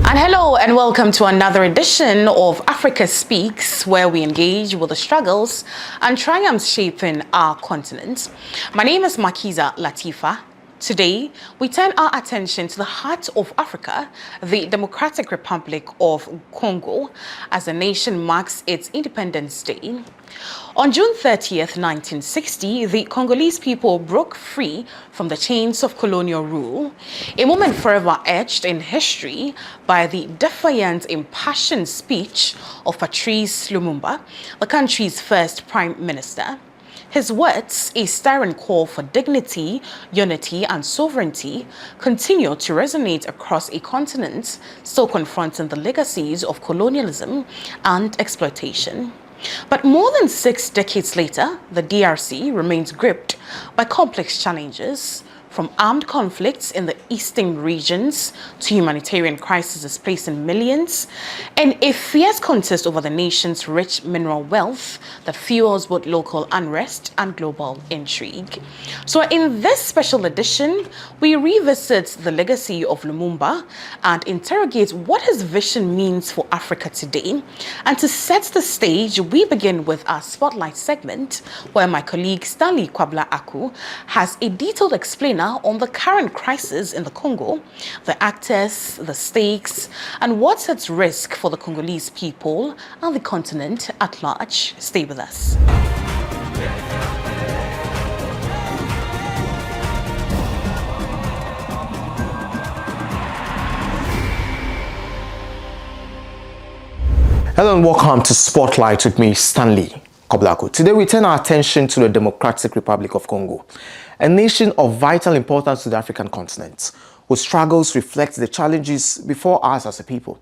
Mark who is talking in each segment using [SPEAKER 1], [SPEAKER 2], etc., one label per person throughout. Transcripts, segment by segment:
[SPEAKER 1] And hello and welcome to another edition of Africa Speaks, where we engage with the struggles and triumphs shaping our continent. My name is Makiza Latifa. Today, we turn our attention to the heart of Africa, the Democratic Republic of Congo, as the nation marks its Independence Day. On June 30th, 1960, the Congolese people broke free from the chains of colonial rule, a moment forever etched in history by the defiant, impassioned speech of Patrice Lumumba, the country's first prime minister. His words, a stirring call for dignity, unity, and sovereignty, continue to resonate across a continent still confronting the legacies of colonialism and exploitation. But more than 6 decades later, the DRC remains gripped by complex challenges, from armed conflicts in the eastern regions to humanitarian crises displacing millions, and a fierce contest over the nation's rich mineral wealth that fuels both local unrest and global intrigue. So in this special edition, we revisit the legacy of Lumumba and interrogate what his vision means for Africa today. And to set the stage, we begin with our Spotlight segment, where my colleague Stanley Kwabla Aku has a detailed explainer on the current crisis in the Congo, the actors, the stakes, and what's at risk for the Congolese people and the continent at large. Stay with us.
[SPEAKER 2] Hello and welcome to Spotlight with me, Stanley Koblako. Today we turn our attention to the Democratic Republic of Congo, a nation of vital importance to the African continent, whose struggles reflect the challenges before us as a people.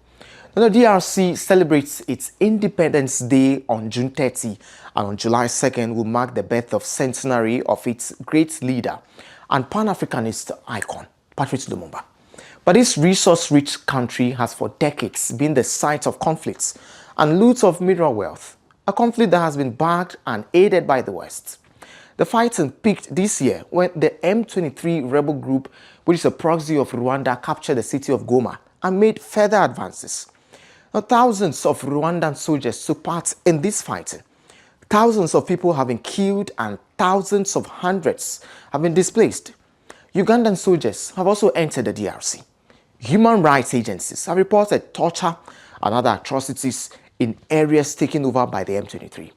[SPEAKER 2] Now, the DRC celebrates its Independence Day on June 30, and on July 2nd will mark the birth of centenary of its great leader and Pan-Africanist icon, Patrice Lumumba. But this resource-rich country has for decades been the site of conflicts and loot of mineral wealth, a conflict that has been backed and aided by the West. The fighting peaked this year when the M23 rebel group, which is a proxy of Rwanda, captured the city of Goma and made further advances. Now, thousands of Rwandan soldiers took part in this fighting. Thousands of people have been killed and thousands of hundreds have been displaced. Ugandan soldiers have also entered the DRC. Human rights agencies have reported torture and other atrocities in areas taken over by the M23.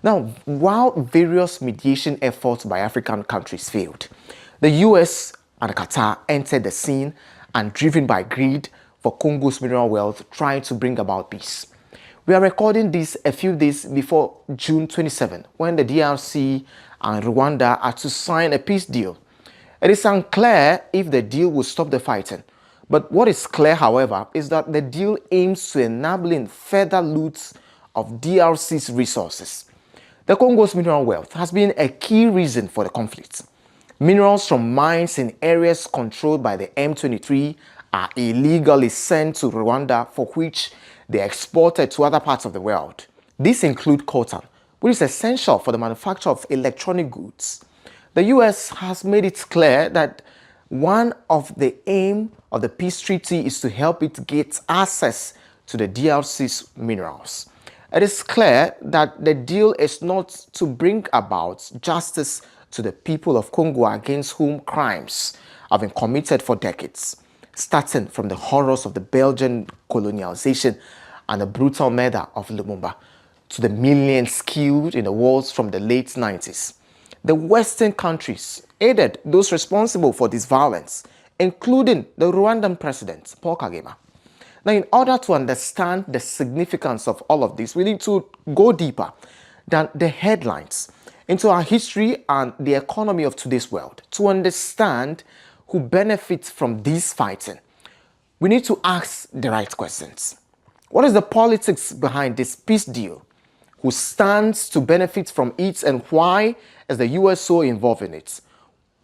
[SPEAKER 2] Now, while various mediation efforts by African countries failed, the US and Qatar entered the scene and, driven by greed for Congo's mineral wealth, trying to bring about peace. We are recording this a few days before June 27, when the DRC and Rwanda are to sign a peace deal. It is unclear if the deal will stop the fighting, but what is clear, however, is that the deal aims to enabling further loot of DRC's resources. The Congo's mineral wealth has been a key reason for the conflict. Minerals from mines in areas controlled by the M23 are illegally sent to Rwanda, for which they are exported to other parts of the world. These include coltan, which is essential for the manufacture of electronic goods. The US has made it clear that one of the aim of the peace treaty is to help it get access to the DRC's minerals. It is clear that the deal is not to bring about justice to the people of Congo, against whom crimes have been committed for decades, starting from the horrors of the Belgian colonialization and the brutal murder of Lumumba to the millions killed in the wars from the late 90s. The Western countries aided those responsible for this violence, including the Rwandan president, Paul Kagame. Now, in order to understand the significance of all of this, we need to go deeper than the headlines into our history and the economy of today's world. To understand who benefits from this fighting, we need to ask the right questions. What is the politics behind this peace deal? Who stands to benefit from it, and why is the US so involved in it?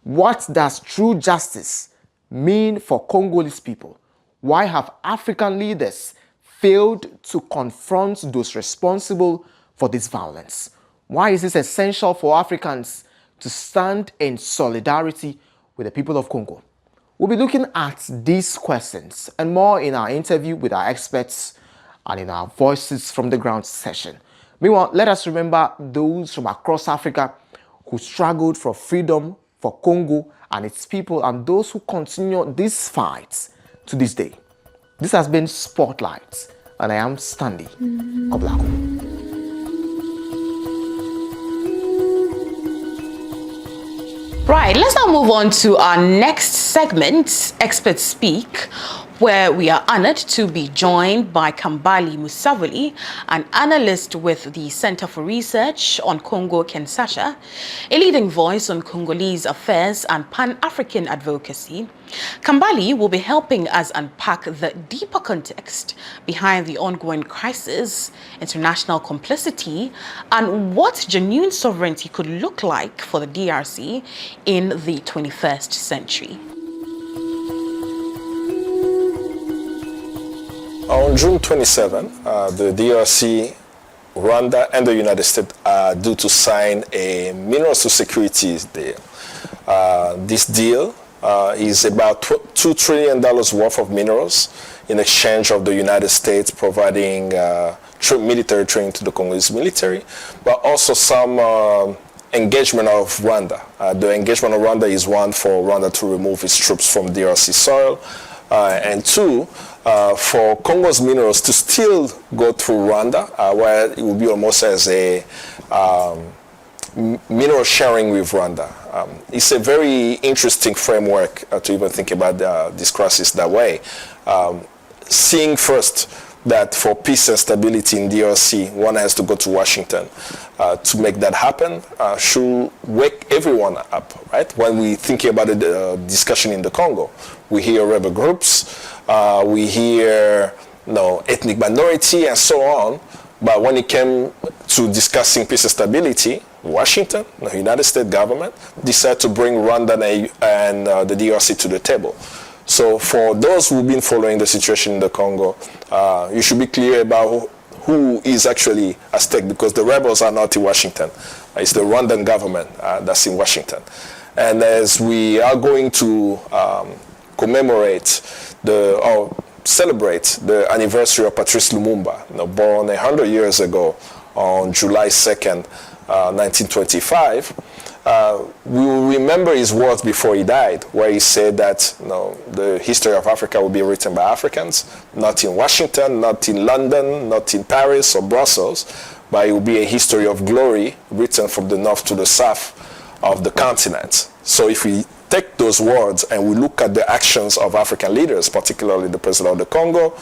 [SPEAKER 2] What does true justice mean for Congolese people? Why have African leaders failed to confront those responsible for this violence? Why is it essential for Africans to stand in solidarity with the people of Congo? We'll be looking at these questions and more in our interview with our experts and in our Voices from the Ground session. Meanwhile, let us remember those from across Africa who struggled for freedom, for Congo and its people, and those who continue these fights to this day. This has been Spotlight, and I am Stanley Koblako.
[SPEAKER 1] Right, let's now move on to our next segment, Experts Speak, where we are honored to be joined by Kambali Musavuli, an analyst with the Center for Research on Congo-Kinshasa, a leading voice on Congolese affairs and Pan-African advocacy. Kambali will be helping us unpack the deeper context behind the ongoing crisis, international complicity, and what genuine sovereignty could look like for the DRC in the 21st century.
[SPEAKER 3] On June 27, the DRC, Rwanda, and the United States are due to sign a minerals to securities deal. This deal is about $2 trillion worth of minerals in exchange of the United States providing military training to the Congolese military, but also some engagement of Rwanda. The engagement of Rwanda is one for Rwanda to remove its troops from DRC soil, and two, for Congo's minerals to still go through Rwanda, where it will be almost as a mineral sharing with Rwanda. It's a very interesting framework to even think about this crisis that way. Seeing first that for peace and stability in DRC, one has to go to Washington to make that happen should wake everyone up, right? When we think about the discussion in the Congo, we hear rebel groups, we hear ethnic minority and so on, but when it came to discussing peace and stability, Washington, the United States government, decided to bring Rwanda and the DRC to the table. So for those who've been following the situation in the Congo, you should be clear about who is actually at stake, because the rebels are not in Washington. It's the Rwandan government that's in Washington. And as we are going to commemorate or celebrate the anniversary of Patrice Lumumba, born 100 years ago on July 2nd, 1925, we will remember his words before he died, where he said that the history of Africa will be written by Africans, not in Washington, not in London, not in Paris or Brussels, but it will be a history of glory written from the north to the south of the continent. So if we take those words and we look at the actions of African leaders, particularly the president of the Congo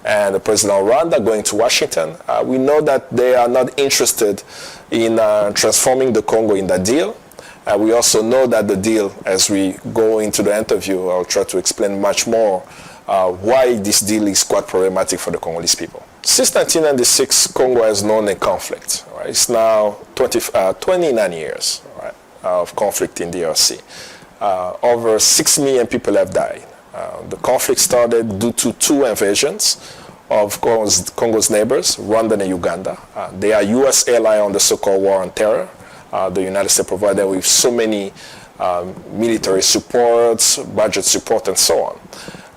[SPEAKER 3] and the president of Rwanda going to Washington, we know that they are not interested in transforming the Congo in that deal. We also know that the deal, as we go into the interview, I'll try to explain much more why this deal is quite problematic for the Congolese people. Since 1996, Congo has known a conflict. Right? It's now 29 years, right, of conflict in DRC. Over 6 million people have died. The conflict started due to two invasions of Congo's neighbors, Rwanda and Uganda. They are U.S. ally on the so-called war on terror. The United States provided with so many military supports, budget support, and so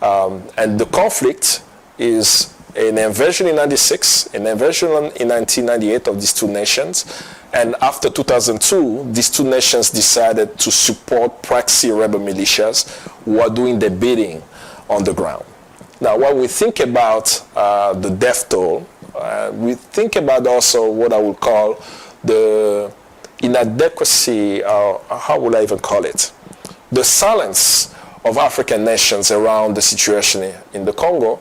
[SPEAKER 3] on. And the conflict is an invasion in 96, an invasion in 1998 of these two nations. And after 2002, these two nations decided to support proxy rebel militias who are doing the bidding on the ground. Now, when we think about the death toll, we think about also what I would call the inadequacy, how would I even call it? The silence of African nations around the situation in the Congo.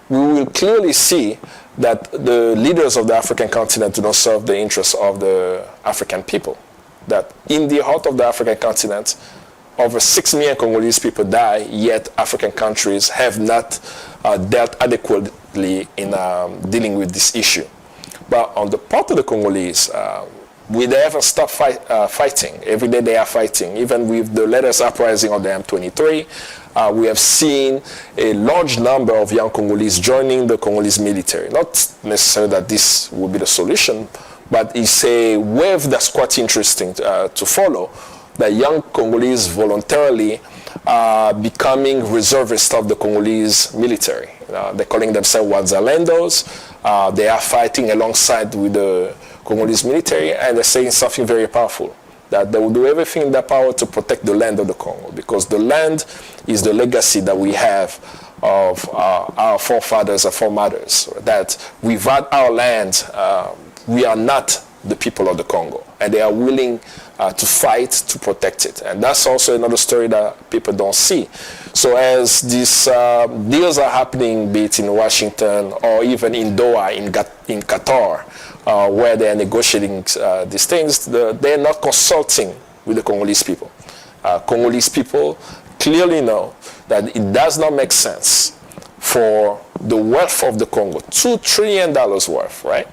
[SPEAKER 3] We will clearly see that the leaders of the African continent do not serve the interests of the African people. That in the heart of the African continent, over 6 million Congolese people die, yet African countries have not dealt adequately in dealing with this issue. But on the part of the Congolese, they haven't stopped fighting. Every day they are fighting. Even with the latest uprising of the M23, we have seen a large number of young Congolese joining the Congolese military. Not necessarily that this will be the solution, but it's a wave that's quite interesting to follow, that young Congolese voluntarily becoming reservists of the Congolese military. They're calling themselves Wazalendos. They are fighting alongside with the Congolese military, and they're saying something very powerful, that they will do everything in their power to protect the land of the Congo, because the land is the legacy that we have of our forefathers and foremothers, that without our land, we are not the people of the Congo, and they are willing to fight to protect it. And that's also another story that people don't see. So as these deals are happening, be it in Washington or even in Doha, in Qatar, where they are negotiating these things, they're not consulting with the Congolese people. Congolese people clearly know that it does not make sense for the wealth of the Congo, $2 trillion worth, right,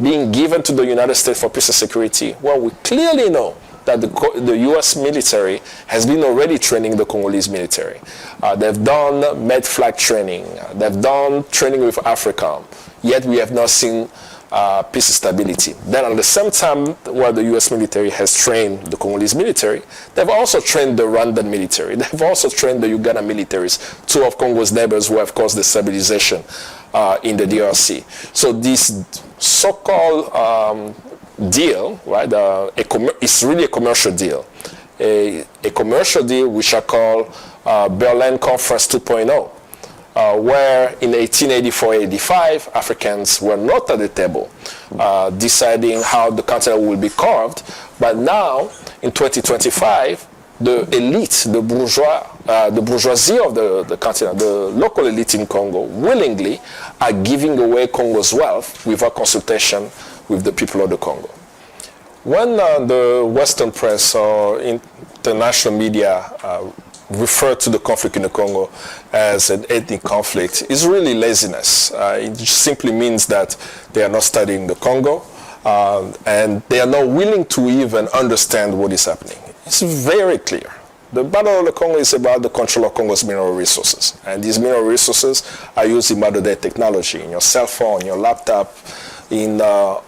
[SPEAKER 3] being given to the United States for peace and security. Well, we clearly know that the U.S. military has been already training the Congolese military. They've done med-flag training. They've done training with Afrika. Yet we have not seen peace and stability. Then at the same time, while the U.S. military has trained the Congolese military, they've also trained the Rwandan military. They've also trained the Uganda militaries, two of Congo's neighbors who have caused destabilization in the DRC. So this so-called deal, right? It's really a commercial deal. A commercial deal which I call Berlin Conference 2.0. Where in 1884-85, Africans were not at the table deciding how the continent will be carved. But now, in 2025, the elite, the bourgeoisie of the continent, the local elite in Congo, willingly are giving away Congo's wealth without consultation with the people of the Congo. When the Western press or international media refer to the conflict in the Congo as an ethnic conflict, is really laziness. It simply means that they are not studying the Congo and they are not willing to even understand what is happening. It's very clear. The Battle of the Congo is about the control of Congo's mineral resources, and these mineral resources are used in modern day technology, in your cell phone, your laptop, in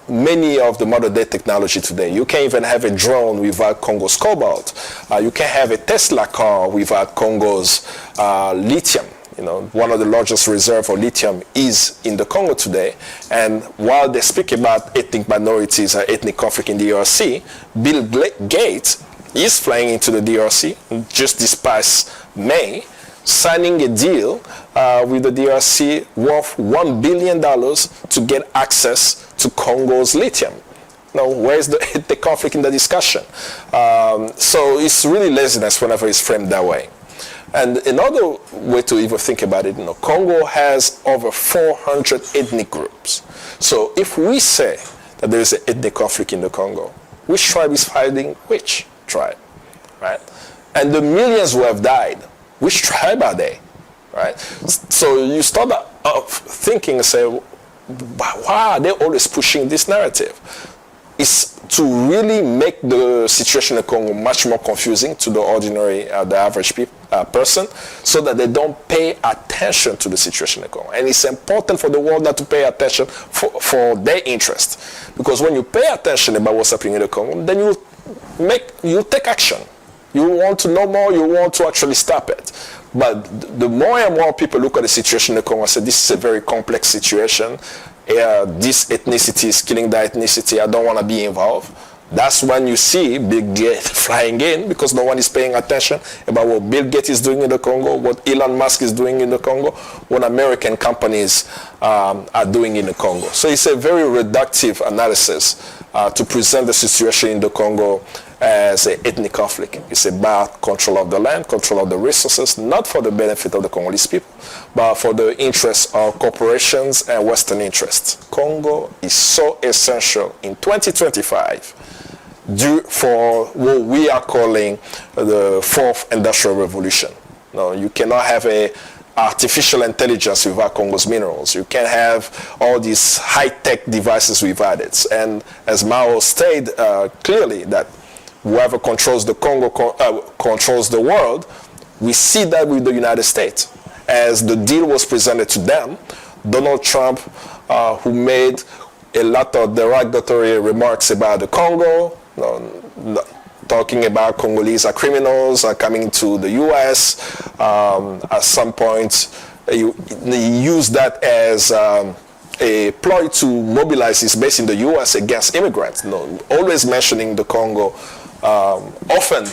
[SPEAKER 3] many of the modern day technology today. You can't even have a drone without Congo's cobalt. You can't have a Tesla car without Congo's lithium. You know, one of the largest reserves of lithium is in the Congo today. And while they speak about ethnic minorities or ethnic conflict in the DRC, Bill Gates is flying into the DRC just this past May, signing a deal with the DRC worth $1 billion to get access to Congo's lithium. Now, where's the conflict in the discussion? So it's really laziness whenever it's framed that way. And another way to even think about it, Congo has over 400 ethnic groups. So if we say that there is an ethnic conflict in the Congo, which tribe is fighting which tribe, right? And the millions who have died, which tribe are they, right? So you start thinking and say, why are they always pushing this narrative? It's to really make the situation in Congo much more confusing to the ordinary, the average person, so that they don't pay attention to the situation in Congo. And it's important for the world not to pay attention for their interest. Because when you pay attention about what's happening in the Congo, then you take action. You want to know more, you want to actually stop it. But the more and more people look at the situation in the Congo and say, this is a very complex situation, this ethnicity is killing that ethnicity, I don't want to be involved. That's when you see Bill Gates flying in, because no one is paying attention about what Bill Gates is doing in the Congo, what Elon Musk is doing in the Congo, what American companies are doing in the Congo. So it's a very reductive analysis to present the situation in the Congo as an ethnic conflict. It's about control of the land, control of the resources, not for the benefit of the Congolese people, but for the interests of corporations and Western interests. Congo is so essential in 2025 for what we are calling the fourth industrial revolution. No, you cannot have a artificial intelligence without Congo's minerals. You can't have all these high-tech devices without it. And as Mao stated clearly, that whoever controls the Congo controls the world. We see that with the United States. As the deal was presented to them, Donald Trump, who made a lot of derogatory remarks about the Congo, talking about Congolese are criminals, are coming to the U.S. At some point, you use that as a ploy to mobilize his base in the U.S. against immigrants. No, always mentioning the Congo, often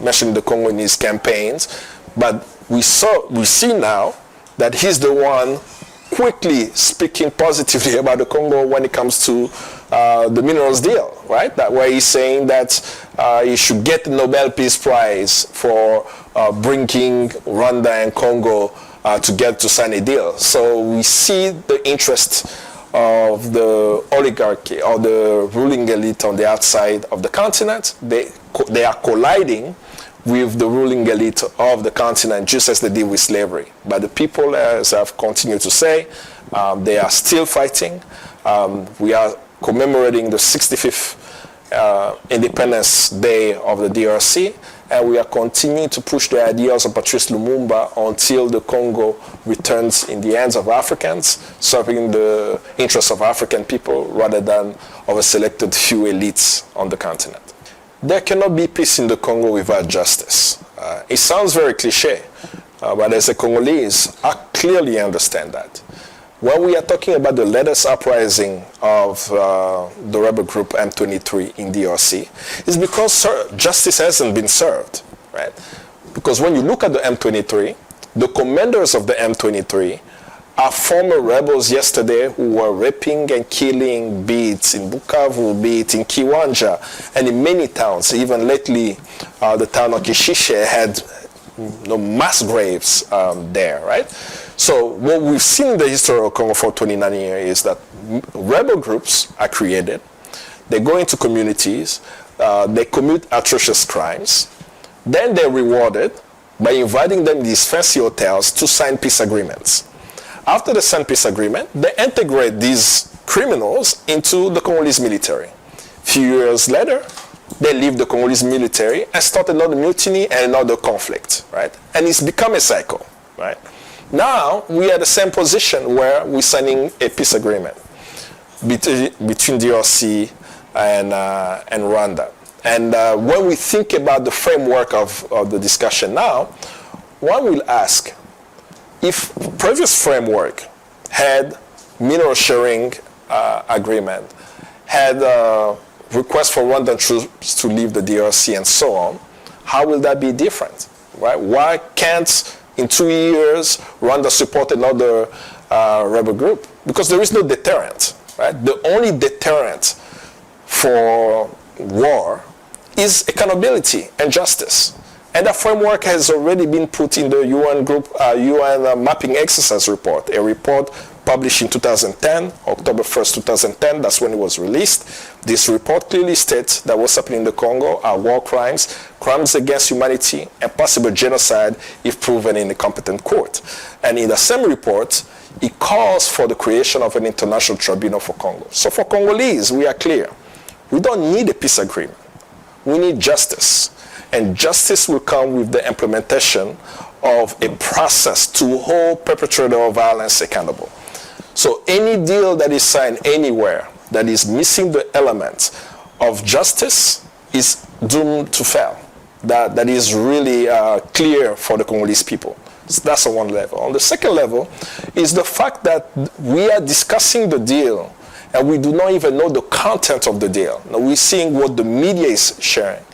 [SPEAKER 3] mentioning the Congo in his campaigns. But we see now that he's the one quickly speaking positively about the Congo when it comes to the minerals deal, right? That way he's saying that he should get the Nobel Peace Prize for bringing Rwanda and Congo to sign a deal. So we see the interest of the oligarchy or the ruling elite on the outside of the continent. They are colliding with the ruling elite of the continent, just as they did with slavery. But the people, as I've continued to say, they are still fighting. We are commemorating the 65th Independence Day of the DRC, and we are continuing to push the ideals of Patrice Lumumba until the Congo returns in the hands of Africans, serving the interests of African people rather than of a selected few elites on the continent. There cannot be peace in the Congo without justice. It sounds very cliche, but as a Congolese, I clearly understand that. When we are talking about the latest uprising of the rebel group M23 in DRC, it's because justice hasn't been served, right? Because when you look at the M23, the commanders of the M23 are former rebels yesterday who were raping and killing, be it in Bukavu, be it in Kiwanja, and in many towns. Even lately, the town of Kishishe had mass graves there, right? So what we've seen in the history of Congo for 29 years is that rebel groups are created, they go into communities, they commit atrocious crimes, then they're rewarded by inviting them to these fancy hotels to sign peace agreements. After the signed peace agreement, they integrate these criminals into the Congolese military. Few years later, they leave the Congolese military and start another mutiny and another conflict, right? And it's become a cycle, right? Now, we are at the same position where we're signing a peace agreement between DRC and Rwanda. And when we think about the framework of the discussion now, one will ask, if previous framework had mineral sharing agreement, had requests for Rwandan troops to leave the DRC and so on, how will that be different, right? Why can't, in 2 years, Rwanda support another rebel group? Because there is no deterrent, right? The only deterrent for war is accountability and justice. And that framework has already been put in the UN mapping exercise report, a report published in 2010, October 1st, 2010, that's when it was released. This report clearly states that what's happening in the Congo are war crimes, crimes against humanity, and possible genocide if proven in a competent court. And in the same report, it calls for the creation of an international tribunal for Congo. So for Congolese, we are clear. We don't need a peace agreement. We need justice. And justice will come with the implementation of a process to hold perpetrators of violence accountable. So any deal that is signed anywhere that is missing the element of justice is doomed to fail. That is really clear for the Congolese people. So that's on one level. On the second level is the fact that we are discussing the deal and we do not even know the content of the deal. Now we're seeing what the media is sharing.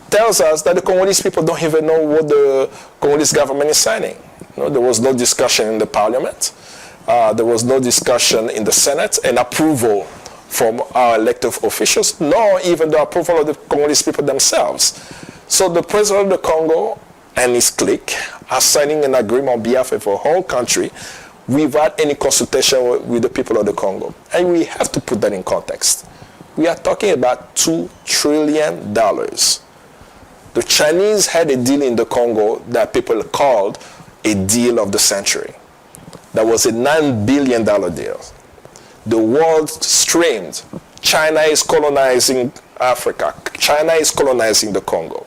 [SPEAKER 3] Tells us that the Congolese people don't even know what the Congolese government is signing. There was no discussion in the parliament. There was no discussion in the Senate and approval from our elected officials, nor even the approval of the Congolese people themselves. So the president of the Congo and his clique are signing an agreement on behalf of a whole country without any consultation with the people of the Congo. And we have to put that in context. We are talking about $2 trillion. The Chinese had a deal in the Congo that people called a deal of the century. That was a $9 billion deal. The world screamed, China is colonizing Africa. China is colonizing the Congo.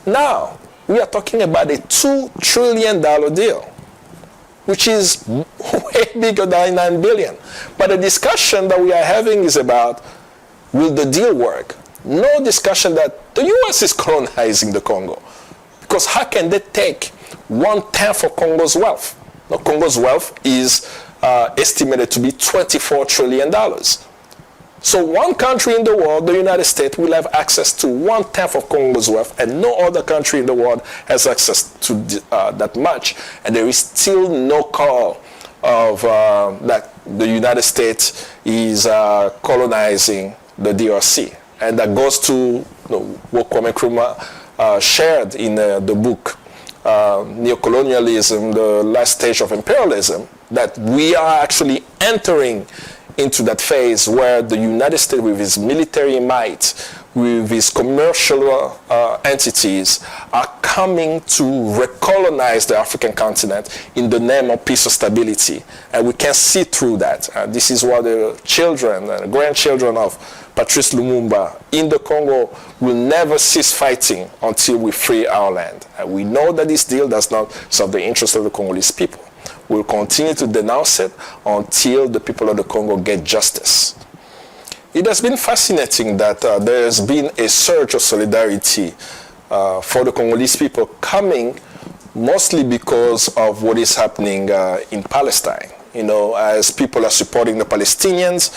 [SPEAKER 3] Now, we are talking about a $2 trillion deal, which is way bigger than $9 billion. But the discussion that we are having is about, will the deal work? No discussion that the US is colonizing the Congo. Because how can they take 1/10 of Congo's wealth? Now, Congo's wealth is estimated to be $24 trillion. So one country in the world, the United States, will have access to 1/10 of Congo's wealth, and no other country in the world has access to that much. And there is still no call of that the United States is colonizing the DRC. And that goes to what Kwame Nkrumah shared in the book, Neocolonialism, the Last Stage of Imperialism, that we are actually entering into that phase where the United States, with its military might, with its commercial entities, are coming to recolonize the African continent in the name of peace and stability. And we can see through that. This is what the children and grandchildren of Patrice Lumumba in the Congo will never cease fighting until we free our land. And we know that this deal does not serve the interests of the Congolese people. We'll continue to denounce it until the people of the Congo get justice. It has been fascinating that there has been a surge of solidarity for the Congolese people coming mostly because of what is happening in Palestine. As people are supporting the Palestinians,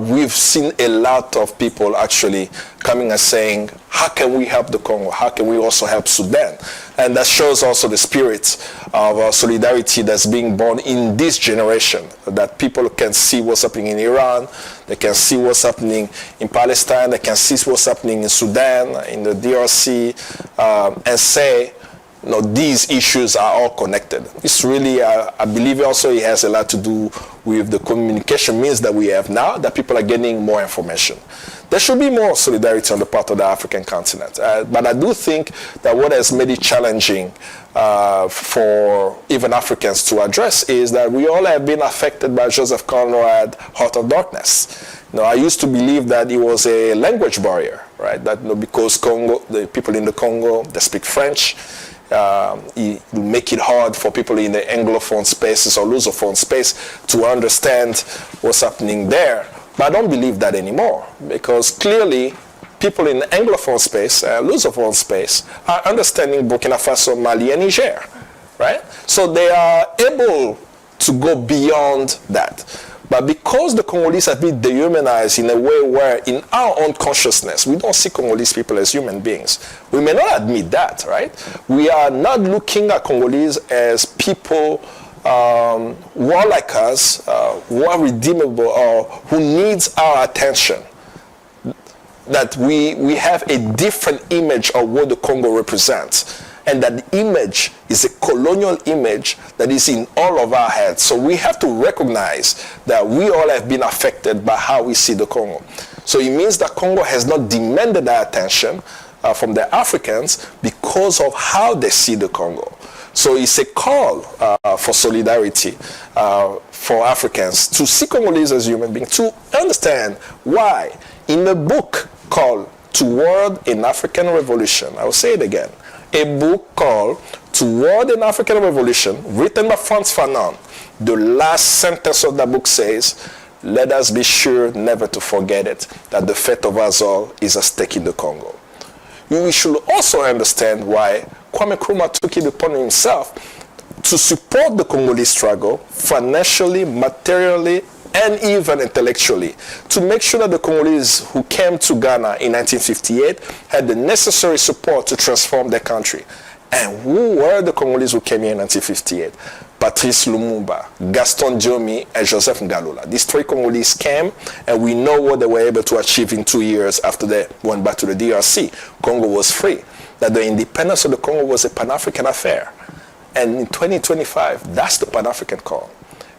[SPEAKER 3] we've seen a lot of people actually coming and saying, how can we help the Congo? How can we also help Sudan? And that shows also the spirit of solidarity that's being born in this generation, that people can see what's happening in Iran, they can see what's happening in Palestine, they can see what's happening in Sudan, in the DRC, and say, these issues are all connected. It's really, I believe also it has a lot to do with the communication means that we have now, that people are getting more information. There should be more solidarity on the part of the African continent. But I do think that what has made it challenging for even Africans to address is that we all have been affected by Joseph Conrad, Heart of Darkness. I used to believe that it was a language barrier, right? That because the people in the Congo, they speak French, it will make it hard for people in the Anglophone spaces or Lusophone space to understand what's happening there. But I don't believe that anymore, because clearly people in the Anglophone space, Lusophone space, are understanding Burkina Faso, Mali, and Niger, right? So they are able to go beyond that. But because the Congolese have been dehumanized in a way where in our own consciousness, we don't see Congolese people as human beings. We may not admit that, right? We are not looking at Congolese as people who are like us, who are redeemable, or who needs our attention. That we have a different image of what the Congo represents. And that image is a colonial image that is in all of our heads. So we have to recognize that we all have been affected by how we see the Congo. So it means that Congo has not demanded our attention from the Africans because of how they see the Congo. So it's a call for solidarity for Africans to see Congolese as human beings, to understand why. In a book called Toward an African Revolution, I will say it again, a book called Toward an African Revolution, written by Frantz Fanon. The last sentence of that book says, let us be sure never to forget it, that the fate of us all is at stake in the Congo. We should also understand why Kwame Nkrumah took it upon himself to support the Congolese struggle financially, materially, and even intellectually, to make sure that the Congolese who came to Ghana in 1958 had the necessary support to transform their country. And who were the Congolese who came here in 1958? Patrice Lumumba, Gaston Diomi, and Joseph Ngalola. These three Congolese came, and we know what they were able to achieve in 2 years after they went back to the DRC. Congo was free. That the independence of the Congo was a Pan-African affair. And in 2025, that's the Pan-African call.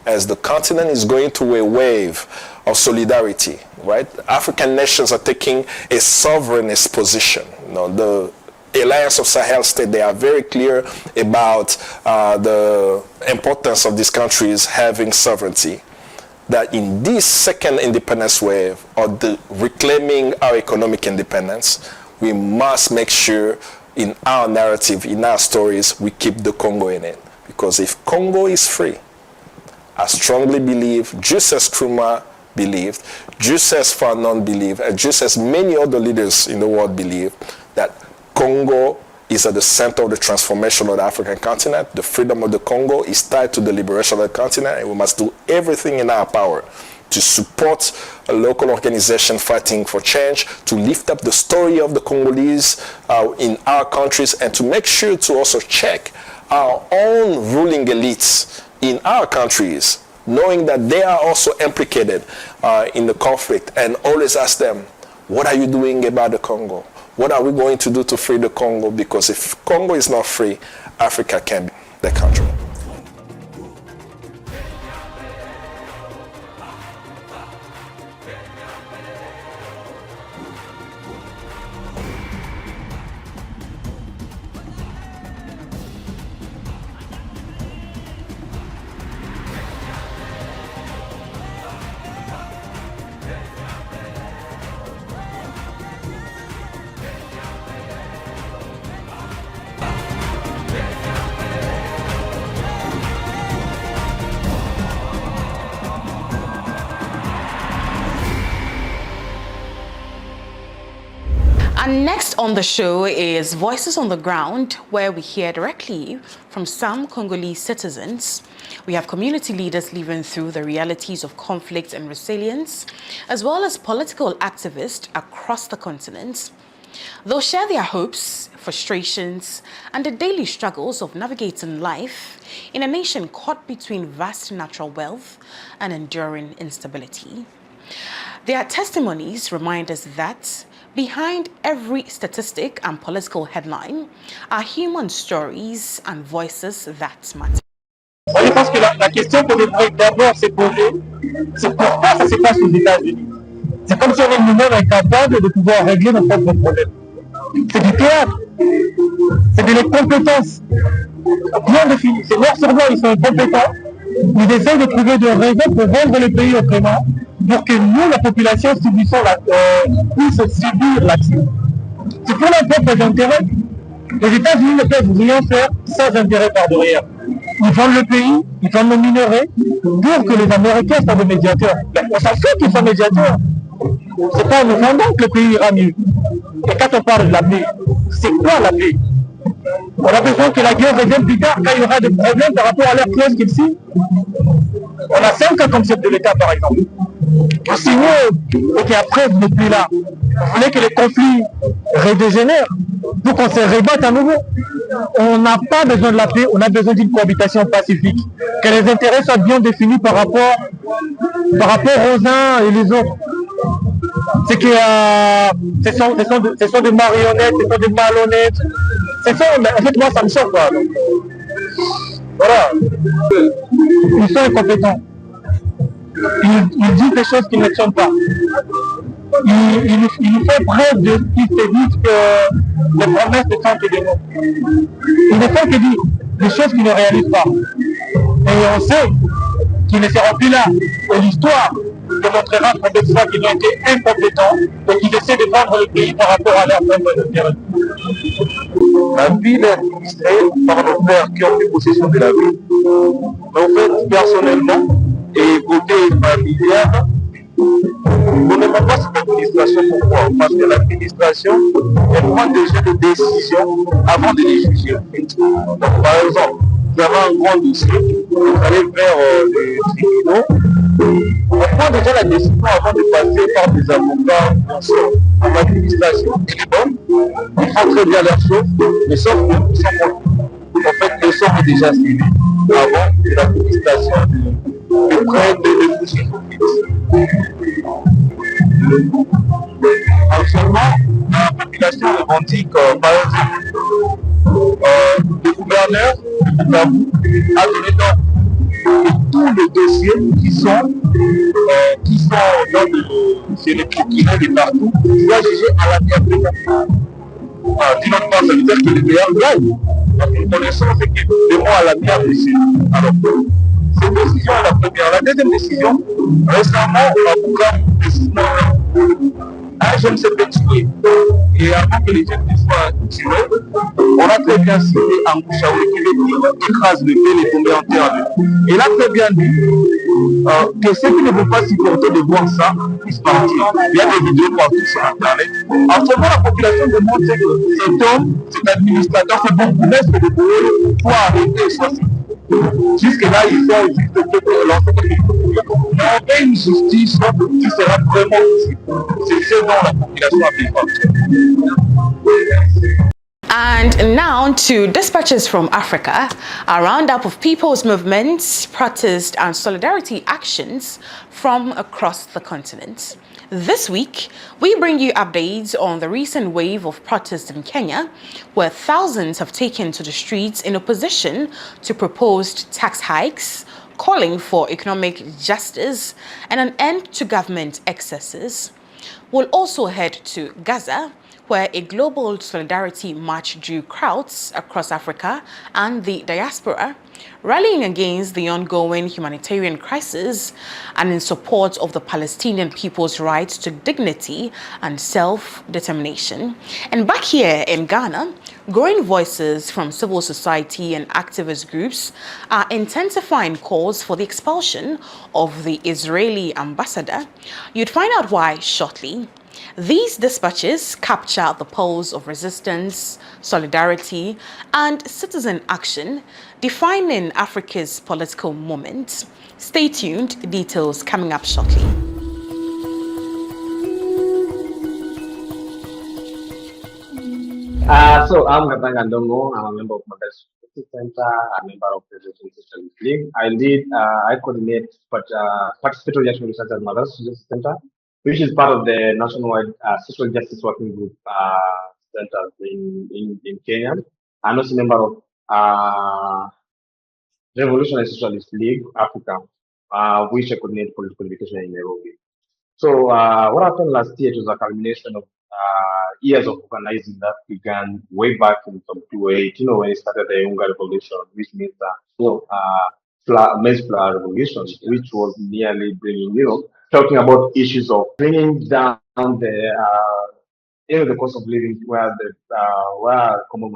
[SPEAKER 3] As the continent is going through a wave of solidarity, right? African nations are taking a sovereignist position. The Alliance of Sahel States, they are very clear about the importance of these countries having sovereignty. That in this second independence wave of the reclaiming our economic independence, we must make sure in our narrative, in our stories, we keep the Congo in it. Because if Congo is free, I strongly believe, just as Nkrumah believed, just as Fanon believed, and just as many other leaders in the world believe, that Congo is at the center of the transformation of the African continent. The freedom of the Congo is tied to the liberation of the continent, and we must do everything in our power to support a local organization fighting for change, to lift up the story of the Congolese in our countries, and to make sure to also check our own ruling elites in our countries, knowing that they are also implicated in the conflict, and always ask them, what are you doing about the Congo? What are we going to do to free the Congo? Because if Congo is not free, Africa can't be the country.
[SPEAKER 1] And next on the show is Voices on the Ground, where we hear directly from some Congolese citizens. We have community leaders living through the realities of conflict and resilience, as well as political activists across the continent. They'll share their hopes, frustrations, and the daily struggles of navigating life in a nation caught between vast natural wealth and enduring instability. Their testimonies remind us that behind every statistic and political headline are human stories and voices that matter.
[SPEAKER 4] Je pense que la question qu'on devrait d'abord se poser, c'est pourquoi ça se passe aux États-Unis. C'est comme si on est nous-mêmes incapables de pouvoir régler nos propres problèmes. C'est du théâtre, c'est de l'incompétence bien définie. C'est noir sur blanc, ils sont incompétents. Ils essaient de trouver des raisons pour vendre le pays autrement, pour que nous, la population, puisse subir l'action. C'est pour leurs propres intérêts. Les États-Unis ne peuvent rien faire sans intérêt par derrière. Ils vendent le pays, ils vendent le minerai, pour que les Américains soient des médiateurs. On s'en fout qu'ils soient médiateurs. C'est pas en nous vendant que le pays ira mieux. Et quand on parle de la paix, c'est quoi la paix? On a besoin que la guerre revienne plus tard quand il y aura des problèmes par rapport à leurs clauses qu'ils signent. On a 5 ans comme chef de l'État, par exemple. Vous signez et qu'après, vous n'êtes plus là. Vous voulez que les conflits redégénèrent pour qu'on se rebatte à nouveau. On n'a pas besoin de la paix, on a besoin d'une cohabitation pacifique. Que les intérêts soient bien définis par rapport aux uns et les autres. C'est que ce sont des marionnettes, ce sont des malhonnêtes. En fait, moi, ça me choque, quoi. Donc, voilà. Ils sont incompétents. Ils disent des choses qui ne sont pas. Ils nous font preuve de ce qu'ils se disent que les promesses ne sont que des mots. Ils ne font que dire des choses qu'ils ne réalisent pas. Et on sait qu'ils ne seront plus là. Et l'histoire démontrera combien de fois qu'ils ont été incompétents et qu'ils essaient de vendre le pays par rapport à leur propre intérêt.
[SPEAKER 5] La ville est administrée par nos pères qui ont pris possession de la ville. Mais en fait, personnellement, et côté familial, on ne prend pas cette administration. Pourquoi? Parce que l'administration, elle prend déjà des décisions avant de les juger. Donc, par exemple, vous avez un grand dossier, vous allez vers les tribunaux, on prend déjà la décision avant de passer par des avocats, bien sûr. L'administration est bonne, ils font très bien leurs choses, mais sauf que nous sommes en fait, le sort est déjà scellé avant que l'administration de prenne de bouger. Actuellement, la population revendique, par exemple, le gouverneur a donné dans tous les dossiers qui sont chez les procureurs de partout, doit juger à la bienveillance. Sinon, ça veut dire que le meilleur gagne. Notre connaissance, c'est que le mot à la bienveillance. Alors, cette décision est la première. La deuxième décision, récemment, on a beaucoup un jeune s'est fait tuer. Et avant que les jeunes soient tués, on a très bien cité en Bouchaoui qui veut dire écrase le père et tomber en terre. Et là, très bien dit, que ceux qui ne veulent pas supporter de voir ça puissent partir. Il y a des vidéos partout sur Internet. Actuellement, la population demande que cet homme, cet administrateur, ce bourgmestre de Bourg soit arrêté et soit jusque-là, ils sont juste pour lancer des vidéos. Mais on fait une justice qui sera vraiment possible. C'est ce dont la population a besoin.
[SPEAKER 1] And now to dispatches from Africa, a roundup of people's movements, protests, and solidarity actions from across the continent. This week, we bring you updates on the recent wave of protests in Kenya, where thousands have taken to the streets in opposition to proposed tax hikes, calling for economic justice and an end to government excesses. We'll also head to Gaza, where a global solidarity march drew crowds across Africa and the diaspora, rallying against the ongoing humanitarian crisis and in support of the Palestinian people's right to dignity and self-determination. And back here in Ghana, growing voices from civil society and activist groups are intensifying calls for the expulsion of the Israeli ambassador. You'd find out why shortly. These dispatches capture the pulse of resistance, solidarity, and citizen action, defining Africa's political moment. Stay tuned, details coming up shortly.
[SPEAKER 6] So I'm Gatanga Ndongo. I'm a member of Mothers Center, a member of the Social League. I coordinate participatory action research at Mothers Center, which is part of the nationwide social justice working group center in Kenya. I'm also a member of Revolutionary Socialist League Africa, which I coordinate political education in Nairobi. So what happened last year, it was a culmination of years of organizing that began way back in 2008, when it started the Unga Revolution, which means maize flour revolution, which was nearly bringing, talking about issues of bringing down the cost of living where common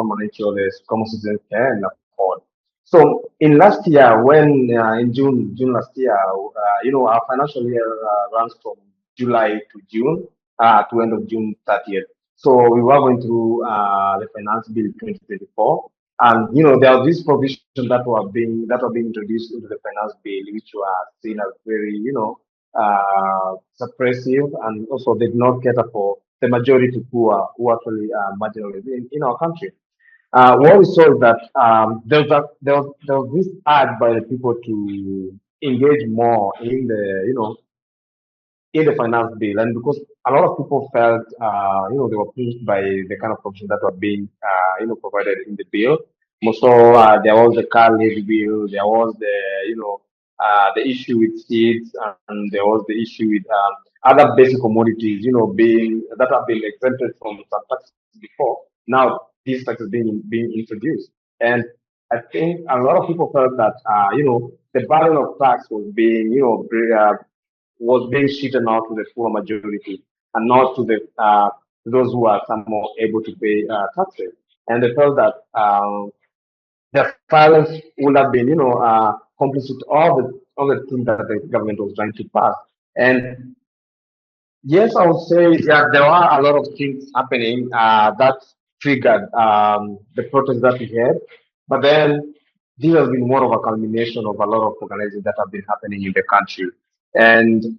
[SPEAKER 6] monetary or the common citizens can afford. So in last year, when in June last year, our financial year runs from July to June to end of June 30th. So we were going through the Finance Bill 2024, and there are these provisions that were being introduced into the Finance Bill, which were seen as very suppressive, and also did not cater for the majority poor who actually marginalized in our country. What we saw is that there was this ad by the people to engage more in the finance bill, and because a lot of people felt they were pleased by the kind of provisions that were being provided in the bill. So there was the car levy bill, there was the issue with seeds, and there was the issue with other basic commodities, being that have been exempted from some taxes before. Now these taxes being introduced, and I think a lot of people felt that the burden of tax was being was being sheeted out to the full majority and not to the those who are somehow able to pay taxes. And they felt that the silence would have been, complicit to all the things that the government was trying to pass. And yes, I would say there are a lot of things happening that triggered the protest that we had. But then this has been more of a culmination of a lot of organizations that have been happening in the country. And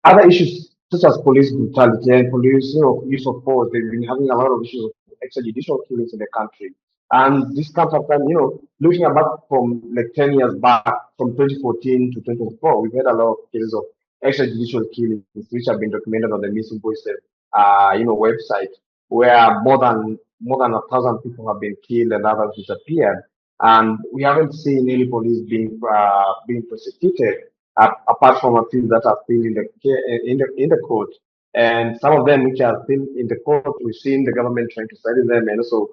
[SPEAKER 6] other issues such as police brutality and police use of force, they've been having a lot of issues of extrajudicial killings in the country. And this comes after, looking back from like 10 years back, from 2014 to 2024, we've had a lot of cases of extrajudicial killings, which have been documented on the Missing Voices, website, where more than 1,000 people have been killed and others disappeared. And we haven't seen any police being prosecuted apart from a few that are still in the court, and some of them which are still in the court, we've seen the government trying to silence them and also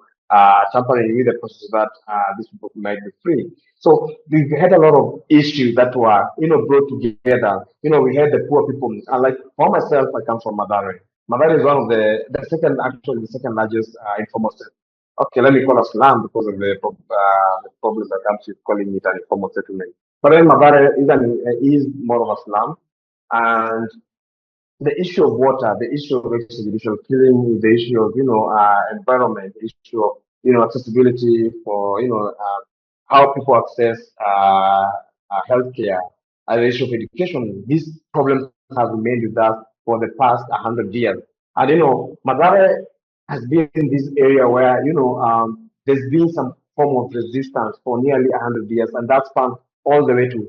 [SPEAKER 6] tampering with the process that these people might be free. So we had a lot of issues that were brought together. We had the poor people, and like for myself, I come from Madare. Madare is one of the second largest informal settlement. Okay, let me call us slum because of the problem that comes with calling it an informal settlement. But then Mabare is more of a slum, and the issue of water, the issue of racism, the issue of killing, the issue of environment, the issue of accessibility for how people access healthcare, and the issue of education. These problems have remained with us for the past 100 years, and Madare has been in this area where there's been some form of resistance for nearly 100 years, and that's spanned all the way to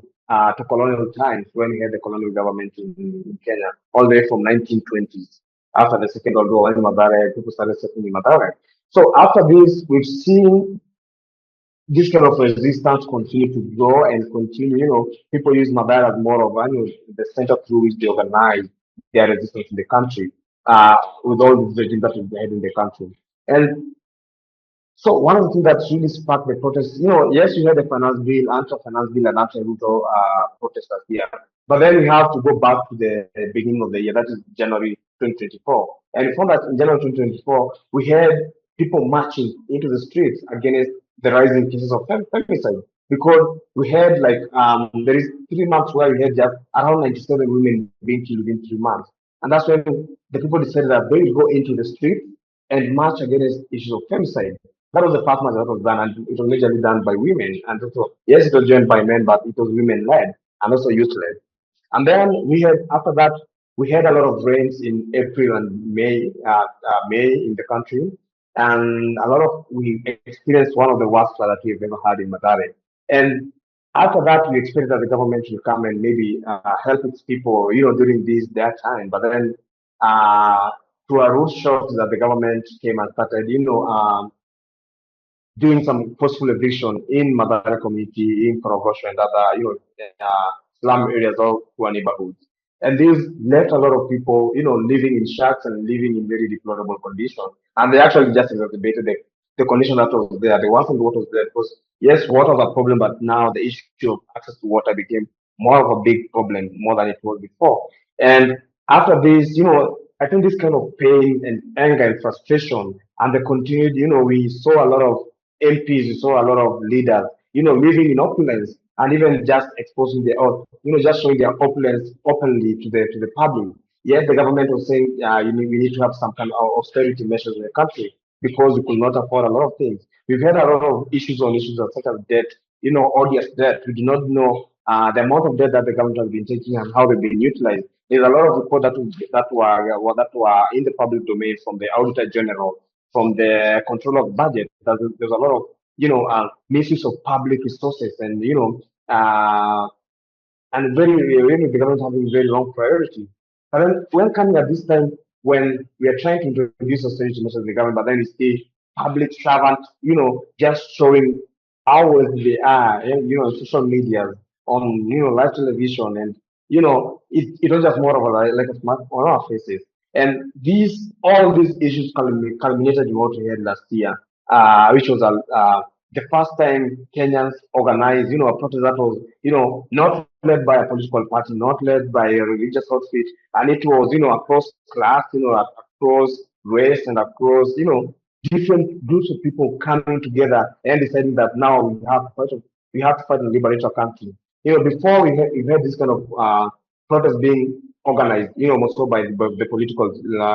[SPEAKER 6] colonial times when we had the colonial government in Kenya, all the way from 1920s after the Second World War when Madare, people started settling in Madare. So after this, we've seen this kind of resistance continue to grow and continue. People use Madara as more of the center through which they organize their resistance in the country, with all the regime that is there in the country. And so one of the things that really sparked the protest, yes, you had the finance bill, anti-finance bill, and anti-Ruto protesters here. But then we have to go back to the beginning of the year, that is January 2024. And we found that in January 2024, we had people marching into the streets against the rising cases of femicide. Because we had there is 3 months where we had just around 97 women being killed within 3 months. And that's when the people decided that they would go into the street and march against issues of femicide. That was the first march that was done, and it was majorly done by women. And also, yes, it was joined by men, but it was women led and also youth led. And then we had, after that, we had a lot of rains in April and May in the country. And we experienced one of the worst floods that we've ever had in Madare. And after that, we expected that the government should come and maybe help its people, during their time. But then, through a rude shot that the government came and started, doing some forceful eviction in Madara community, in Korogosho and other, slum areas or poor neighborhoods. And this left a lot of people, living in shacks and living in very deplorable conditions. And they actually just exacerbated the condition that was there. The worsened what was there because, yes, water was a problem, but now the issue of access to water became more of a big problem more than it was before. And after this, I think this kind of pain and anger and frustration and the continued, we saw a lot of MPs, we saw a lot of leaders, living in opulence and even just exposing just showing their opulence openly to the public. Yes, the government was saying, we need to have some kind of austerity measures in the country because we could not afford a lot of things. We've had a lot of issues on issues of such as debt, odious debt. We do not know the amount of debt that the government has been taking and how they've been utilized. There's a lot of reports that were in the public domain from the Auditor General, from the control of budget. There's a lot of misuse of public resources and very really the government having very long priority. But then when coming at this time when we are trying to introduce austerity measures in the government, but then it's the public servant, just showing how well they are, on social media, on live television, and it was just more of like a smart on our faces. And all these issues culminated in what we had last year, which was the first time Kenyans organized, a protest that was, not led by a political party, not led by a religious outfit, and it was, across class, across race and across, different groups of people coming together and deciding that now we have to fight and liberate our country. Before we had this kind of protest being organized, also by the political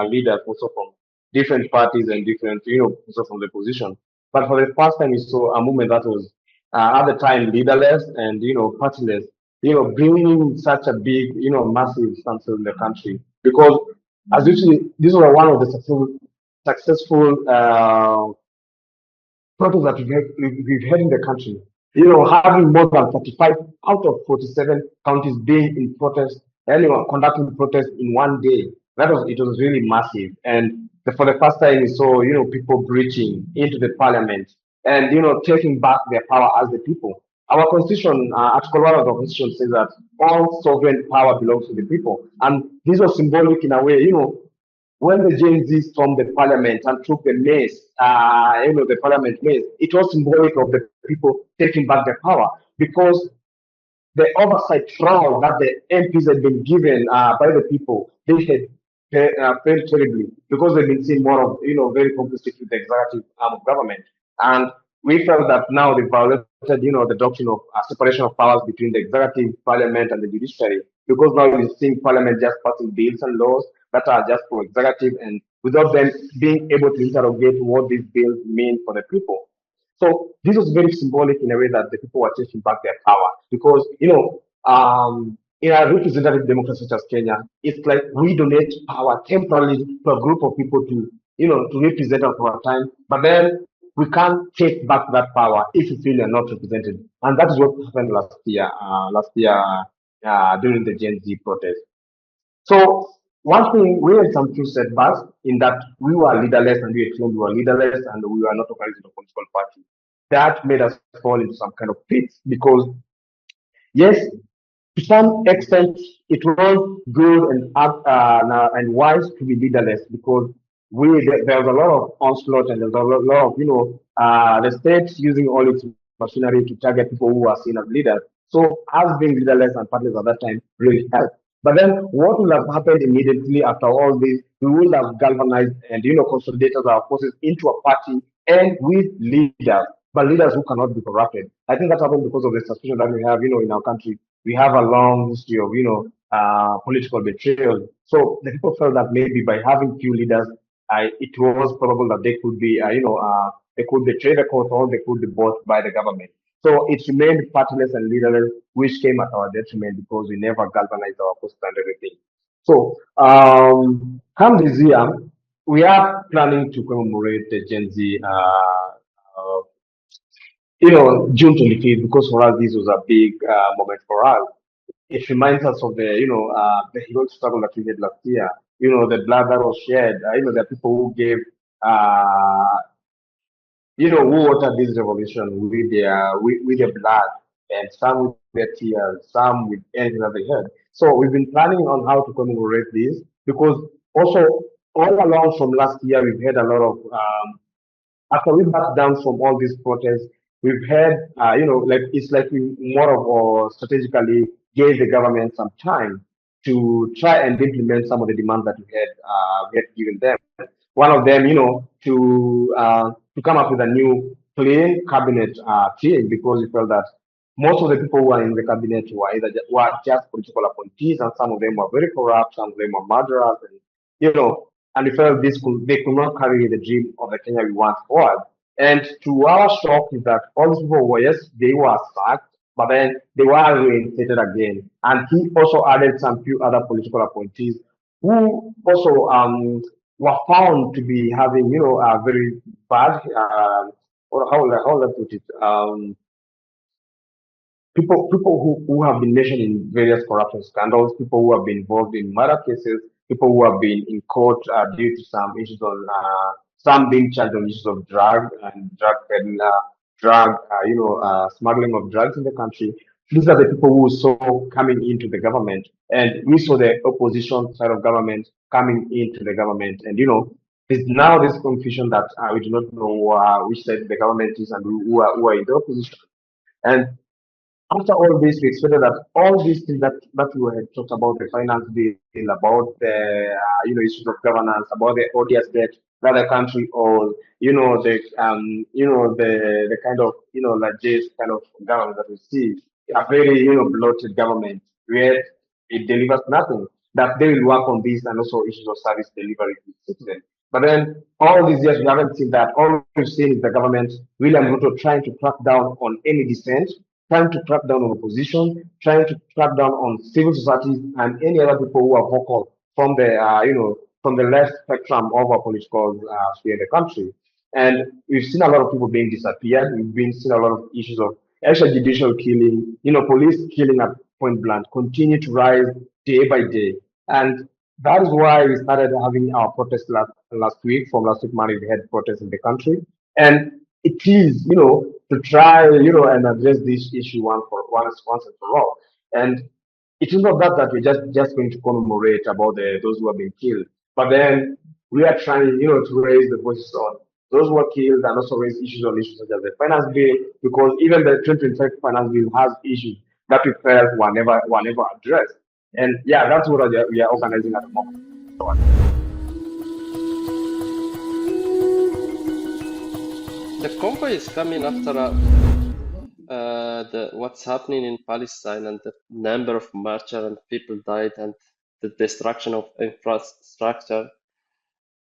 [SPEAKER 6] leaders, also from different parties and different, also from the position. But for the first time, we saw a movement that was at the time leaderless and partyless, bringing such a big, massive stance in the country. Because as usually, this was one of the successful protests that we've had in the country. Having more than 35 out of 47 counties being in protest, conducting protests in one day. It was really massive. And for the first time, we saw, people breaching into the parliament and, taking back their power as the people. Our constitution, Article 1 of the constitution says that all sovereign power belongs to the people. And this was symbolic in a way, when the Gen Z stormed the parliament and took the mace, the parliament mace, it was symbolic of the people taking back their power because the oversight role that the MPs had been given by the people, they had failed terribly because they've been seeing more of, very complicit with the executive arm of government. And we felt that now they violated, the doctrine of separation of powers between the executive, parliament, and the judiciary, because now you're seeing parliament just passing bills and laws that are just for executive, and without them being able to interrogate what these bills mean for the people. So this was very symbolic in a way that the people were taking back their power, because in a representative democracy such as Kenya, it's like we donate power temporarily to a group of people to to represent us for a time, but then we can't take back that power if we feel you're not represented. And that is what happened last year during the Gen Z protest. So one thing, we had some few setbacks in that we were leaderless, and we claimed we were leaderless and we were not organizing a political party. That made us fall into some kind of pits, because yes, to some extent, it was good and wise to be leaderless, because there was a lot of onslaught, and there's a lot of the state using all its machinery to target people who are seen as leaders. So us being leaderless and parties at that time really helped. But then what will have happened immediately after all this? We would have galvanized and consolidated our forces into a party and with leaders, but leaders who cannot be corrupted. I think that happened because of the suspicion that we have, in our country. We have a long history of, political betrayal. So the people felt that maybe by having few leaders, it was probable that they could be, they could betray the cause, or they could be bought by the government. So it remained partyless and leaderless, which came at our detriment because we never galvanized our forces and everything. So, come this year, we are planning to commemorate the Gen Z, June 25th, because for us this was a big moment for us. It reminds us of the heroic struggle that we had last year. The blood that was shed. The people who gave uh, who watered this revolution with their blood, and some with their tears, some with anything that they had. So we've been planning on how to commemorate this, because also all along from last year we've had a lot of after we backed down from all these protests, we've had, like it's like we more of strategically gave the government some time to try and implement some of the demands that we had given them. One of them, to come up with a new clean cabinet team, because we felt that most of the people who are in the cabinet were just political appointees, and some of them were very corrupt, some of them were murderers, and and we felt they could not carry the dream of the Kenya we want forward. And to our shock is that all these people were, yes, they were sacked, but then they were reinstated again. And he also added some few other political appointees who also were found to be having, a very bad, or how will I put it? People who have been mentioned in various corruption scandals, people who have been involved in murder cases, people who have been in court due to some issues on some being charged on issues of drug and drug peddling, smuggling of drugs in the country. These are the people who saw coming into the government, and we saw the opposition side of government coming into the government, and there's now this confusion that we do not know which side the government is and who are in the opposition. And after all this, we expected that all these things that we had talked about, the finance bill, about the issues of governance, about the odious debt that the country owes, the kind of like this kind of government that we see, a very bloated government where it delivers nothing. That they will work on this and also issues of service delivery to citizens. But then all these years we haven't seen that. All we've seen is the government, William Ruto, trying to crack down on any dissent, trying to crack down on opposition, trying to crack down on civil society and any other people who are vocal from the from the left spectrum of our political sphere in the country. And we've seen a lot of people being disappeared. We've been seeing a lot of issues of extrajudicial killing, police killing at point blank, continue to rise day by day. And that is why we started having our protest last week. From last week, Monday, we had protests in the country. And it is, to try, and address this issue once and for all. And it is not that we're just going to commemorate about those who have been killed, but then we are trying, to raise the voices on those who were killed and also raise issues such as the finance bill, because even the 2025 finance bill has issues that we felt were never addressed. And yeah, that's what we are organizing at the moment.
[SPEAKER 7] The convoy is coming after what's happening in Palestine and the number of martyrs and people died and the destruction of infrastructure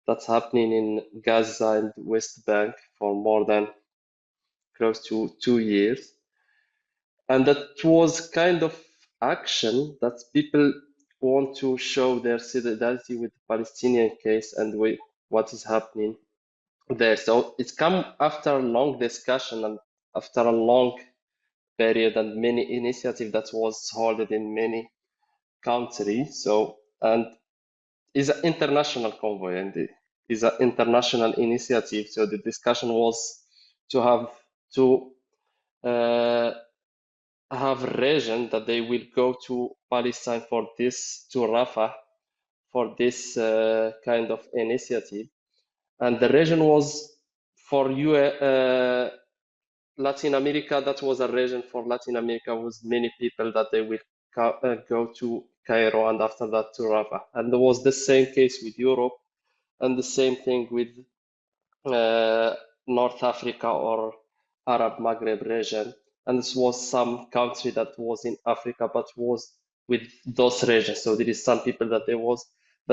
[SPEAKER 7] that's happening in Gaza and West Bank for more than close to 2 years. And that was kind of action that people want to show their solidarity with the Palestinian case and with what is happening there. So it's come after a long discussion and after a long period and many initiative that was held in many countries. So, and it's an international convoy and it's an international initiative. So the discussion was to have a region that they will go to Palestine for this, to Rafah for this kind of initiative. And the region was for Latin America, that was a region for Latin America with many people that they will go to Cairo and after that to Rafah. And there was the same case with Europe and the same thing with North Africa or Arab Maghreb region. And this was some country that was in Africa but was with those regions. So there is some people that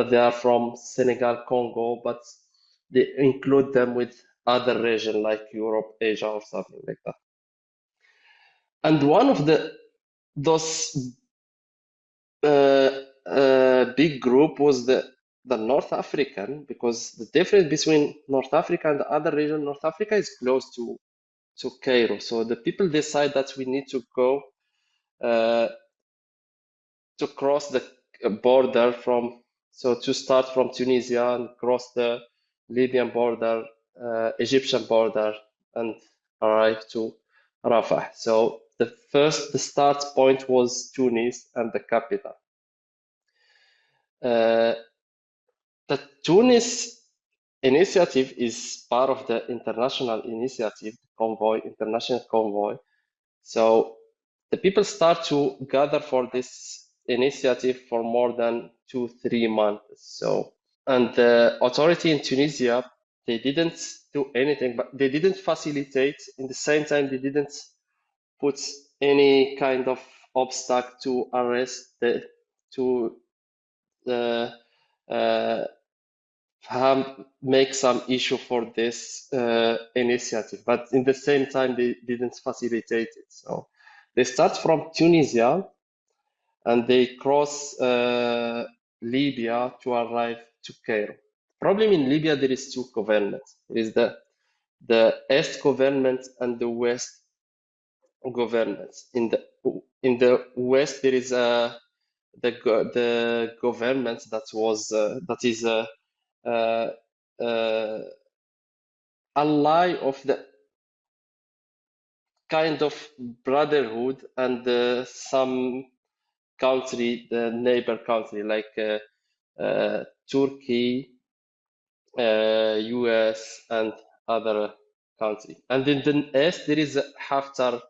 [SPEAKER 7] they are from Senegal, Congo, but they include them with other region like Europe, Asia, or something like that. And one of those big group was the North African, because the difference between North Africa and the other region, North Africa is close to Cairo. So the people decide that we need to go to cross the border to start from Tunisia and cross the Libyan border, Egyptian border, and arrive to Rafah. So the start point was Tunis and the capital. The Tunis initiative is part of the international initiative, international convoy. So the people start to gather for this initiative for more than 2-3 months. And the authority in Tunisia, they didn't do anything, but they didn't facilitate. In the same time, they didn't put any kind of obstacle to arrest make some issue for this initiative, but in the same time they didn't facilitate it. So they start from Tunisia and they cross Libya to arrive to Cairo. Problem in Libya, there is two governments. There is the East government and the West governments. In the West, there is the government that is ally of the kind of brotherhood and some country, the neighbor country like Turkey, US, and other country. And in the East, there is a Haftar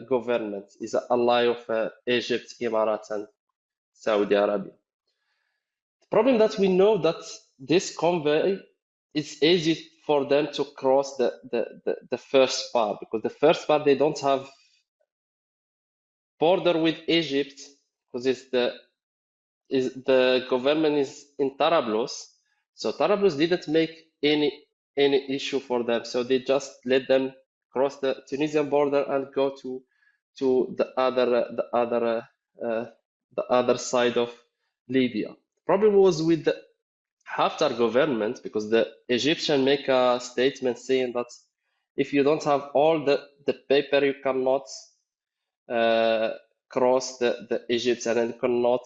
[SPEAKER 7] government, is an ally of Egypt, Emirates, and Saudi Arabia. The problem that we know that this convoy, it's easy for them to cross the first part, because the first part they don't have border with Egypt, because the government is in Tarablos. So Tarablos didn't make any issue for them, so they just let them cross the Tunisian border and go to the other side of Libya. The problem was with the Haftar government, because the Egyptian make a statement saying that if you don't have all the paper, you cannot cross the Egypt, and you cannot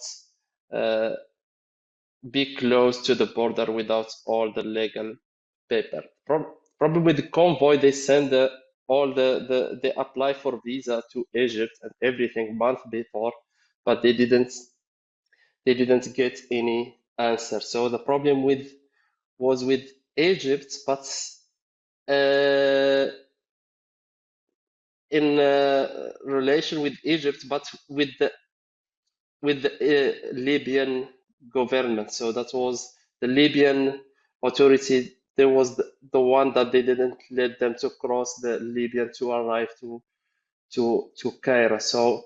[SPEAKER 7] be close to the border without all the legal paper. Probably with the convoy, they send they apply for visa to Egypt and everything month before, but they didn't get any answer. So the problem was with Egypt, but in relation with Egypt, but with the Libyan government. So that was the Libyan authority there was the one that they didn't let them to cross the Libya to arrive to Cairo. So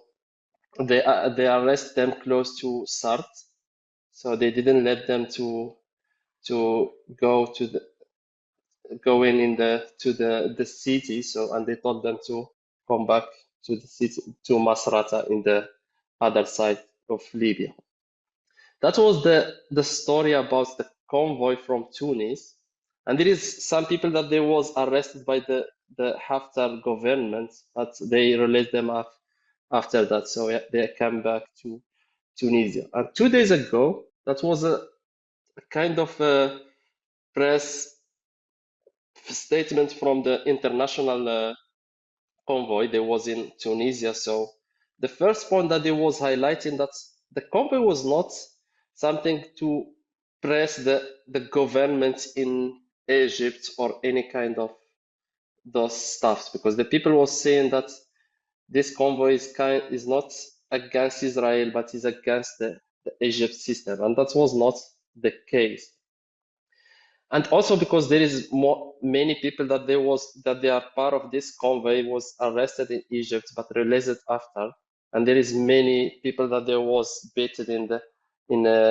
[SPEAKER 7] they arrested them close to Sart. So they didn't let them to go to the go in the to the city. So and they told them to come back to the city to Masrata in the other side of Libya. That was the story about the convoy from Tunis. And there is some people that they was arrested by the Haftar government, but they released them after that. So yeah, they came back to Tunisia. And 2 days ago, that was a kind of a press statement from the international convoy. They was in Tunisia. So the first point that they was highlighting that the convoy was not something to press the government in Egypt or any kind of those stuffs, because the people was saying that this convoy is not against Israel, but is against the Egypt system, and that was not the case. And also because there is many people that they are part of this convoy was arrested in Egypt but released after, and there is many people that there was beaten in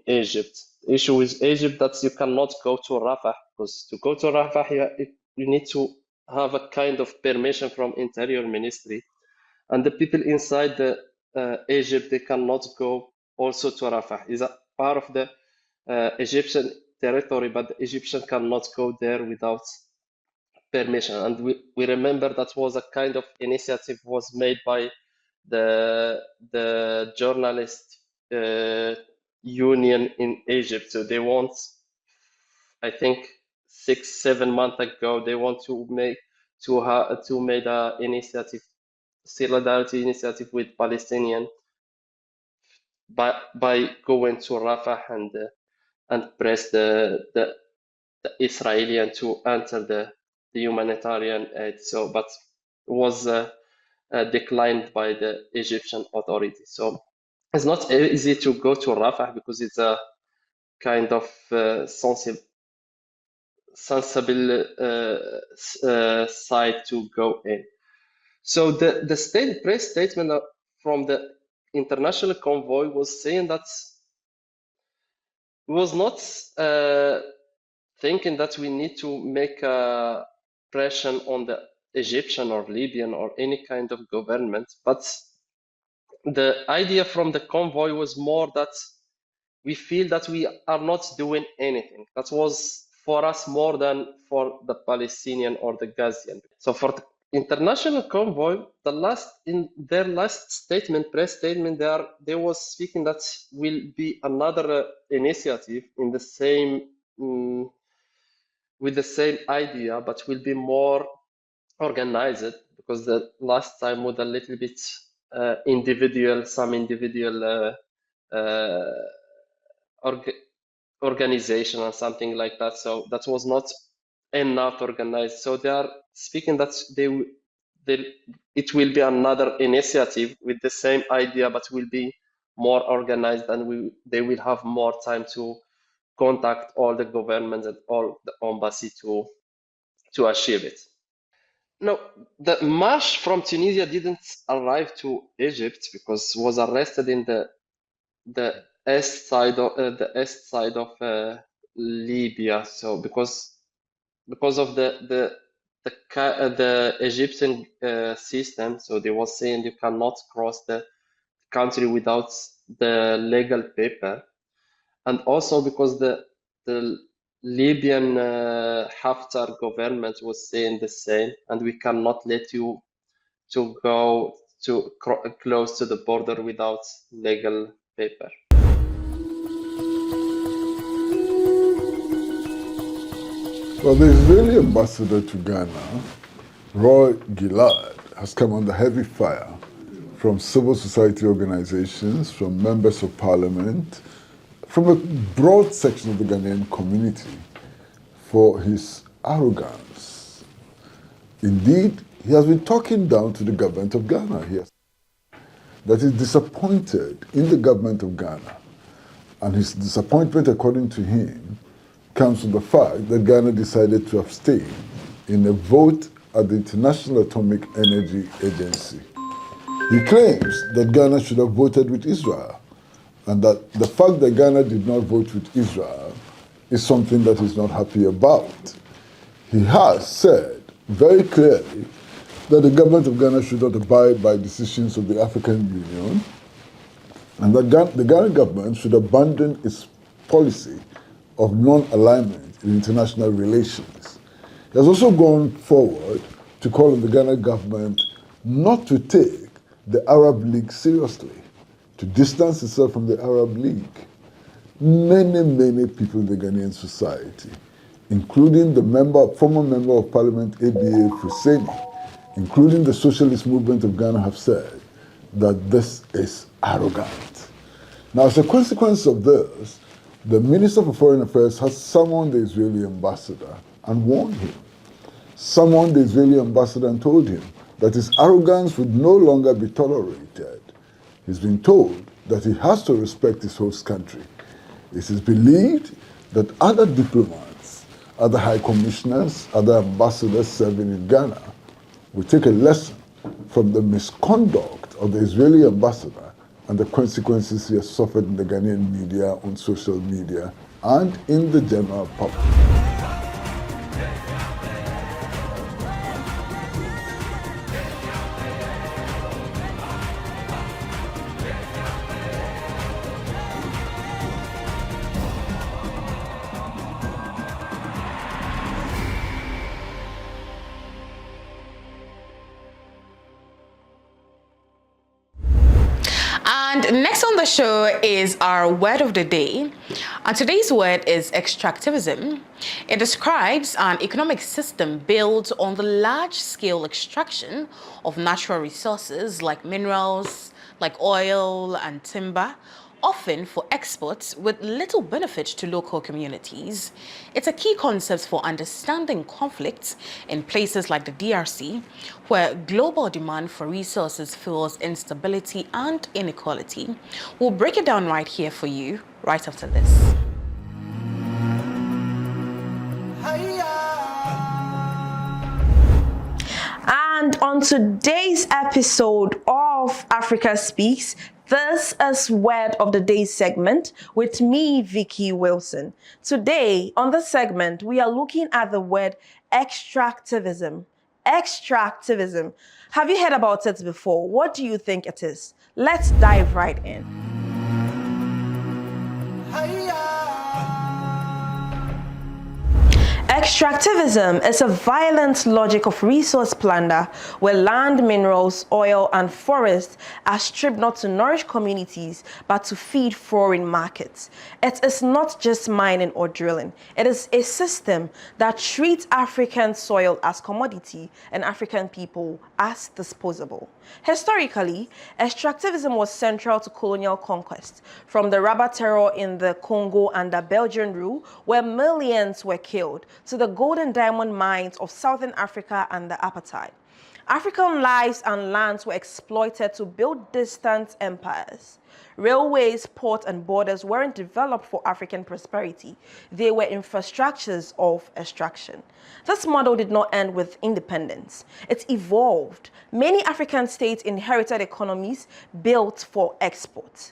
[SPEAKER 7] Egypt. The issue with Egypt that you cannot go to Rafah, because to go to Rafah you need to have a kind of permission from Interior Ministry, and the people inside the Egypt, they cannot go also to Rafah. It's a part of the Egyptian territory, but the Egyptian cannot go there without permission. And we remember that was a kind of initiative was made by the journalist union in Egypt. So they want, I think 6-7 months ago, they want to make a initiative, solidarity initiative with Palestinian by going to Rafah and press the Israeli to enter the humanitarian aid. So, but it was declined by the Egyptian authorities. So it's not easy to go to Rafah because it's a kind of sensible site to go in. So the press statement from the international convoy was saying that it was not thinking that we need to make a pressure on the Egyptian or Libyan or any kind of government, but the idea from the convoy was more that we feel that we are not doing anything. That was for us more than for the Palestinian or the Gazian. So for the international convoy, in their last statement, press statement, they was speaking that will be another initiative in the same with the same idea, but will be more organized, because the last time was a little bit some individual organization or something like that. So that was not enough organized. So they are speaking that it will be another initiative with the same idea, but will be more organized, and they will have more time to contact all the governments and all the embassy to achieve it. No, the march from Tunisia didn't arrive to Egypt because was arrested in the east side of Libya. So because of the Egyptian system, so they was saying you cannot cross the country without the legal paper, and also because the Libyan Haftar government was saying the same, and we cannot let you to go to close to the border without legal paper.
[SPEAKER 8] Well, the Israeli ambassador to Ghana, Roy Gilad, has come under heavy fire from civil society organizations, from members of parliament, from a broad section of the Ghanaian community for his arrogance. Indeed, he has been talking down to the government of Ghana here, that he's disappointed in the government of Ghana. And his disappointment, according to him, comes from the fact that Ghana decided to abstain in a vote at the International Atomic Energy Agency. He claims that Ghana should have voted with Israel, and that the fact that Ghana did not vote with Israel is something that he's not happy about. He has said very clearly that the government of Ghana should not abide by decisions of the African Union, and that the Ghana government should abandon its policy of non-alignment in international relations. He has also gone forward to call on the Ghana government not to take the Arab League seriously, to distance itself from the Arab League. Many people in the Ghanaian society, including the former member of Parliament ABA Fuseni, including the socialist movement of Ghana, have said that this is arrogant. Now, as a consequence of this, the Minister for Foreign Affairs has summoned the Israeli ambassador and warned him. Summoned the Israeli ambassador and told him that his arrogance would no longer be tolerated. He's been told that he has to respect his host country. It is believed that other diplomats, other high commissioners, other ambassadors serving in Ghana will take a lesson from the misconduct of the Israeli ambassador and the consequences he has suffered in the Ghanaian media, on social media, and in the general public.
[SPEAKER 1] And next on the show is our word of the day. And today's word is extractivism. It describes an economic system built on the large-scale extraction of natural resources like minerals, like oil and timber, often for exports with little benefit to local communities. It's a key concept for understanding conflicts in places like the DRC, where global demand for resources fuels instability and inequality. We'll break it down right here for you, right after this.
[SPEAKER 9] And on today's episode of Africa Speaks, this is Word of the Day segment with me, Vicky Wilson. Today, on this segment, we are looking at the word extractivism. Extractivism. Have you heard about it before? What do you think it is? Let's dive right in. Extractivism is a violent logic of resource plunder where land, minerals, oil, and forests are stripped not to nourish communities but to feed foreign markets. It is not just mining or drilling. It is a system that treats African soil as commodity and African people as disposable. Historically, extractivism was central to colonial conquest, from the rubber terror in the Congo under Belgian rule, where millions were killed, to the gold and diamond mines of Southern Africa and the apartheid. African lives and lands were exploited to build distant empires. Railways, ports, and borders weren't developed for African prosperity. They were infrastructures of extraction. This model did not end with independence. It evolved. Many African states inherited economies built for export.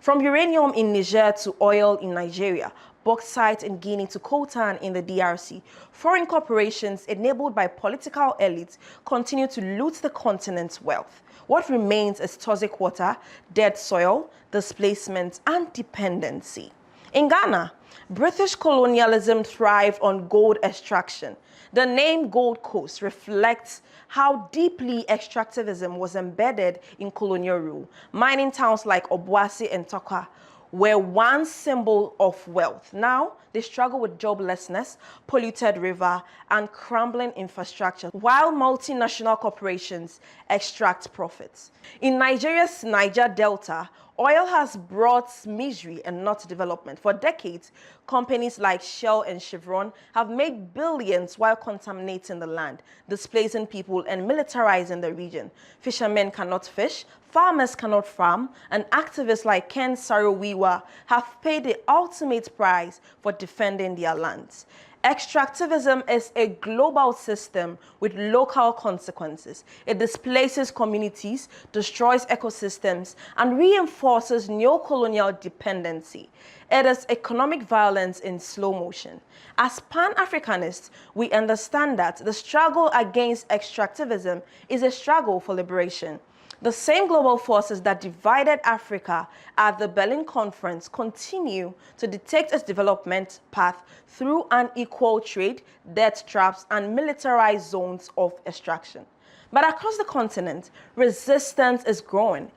[SPEAKER 9] From uranium in Niger to oil in Nigeria, bauxite in Guinea to coltan in the DRC, foreign corporations enabled by political elites continue to loot the continent's wealth. What remains is toxic water, dead soil, displacement, and dependency. In Ghana, British colonialism thrived on gold extraction. The name Gold Coast reflects how deeply extractivism was embedded in colonial rule. Mining towns like Obuasi and Tokwa were one symbol of wealth. Now, they struggle with joblessness, polluted river, and crumbling infrastructure, while multinational corporations extract profits. In Nigeria's Niger Delta, Oil has brought misery and not development. For decades, companies like Shell and Chevron have made billions while contaminating the land, displacing people and militarizing the region. Fishermen cannot fish, farmers cannot farm, and activists like Ken Saro-Wiwa have paid the ultimate price for defending their lands. Extractivism is a global system with local consequences. It displaces communities, destroys ecosystems, and reinforces neo-colonial dependency. It is economic violence in slow motion. As Pan-Africanists, we understand that the struggle against extractivism is a struggle for liberation. The same global forces that divided Africa at the Berlin Conference continue to dictate its development path through unequal trade, debt traps, and militarized zones of extraction. But across the continent, resistance is growing.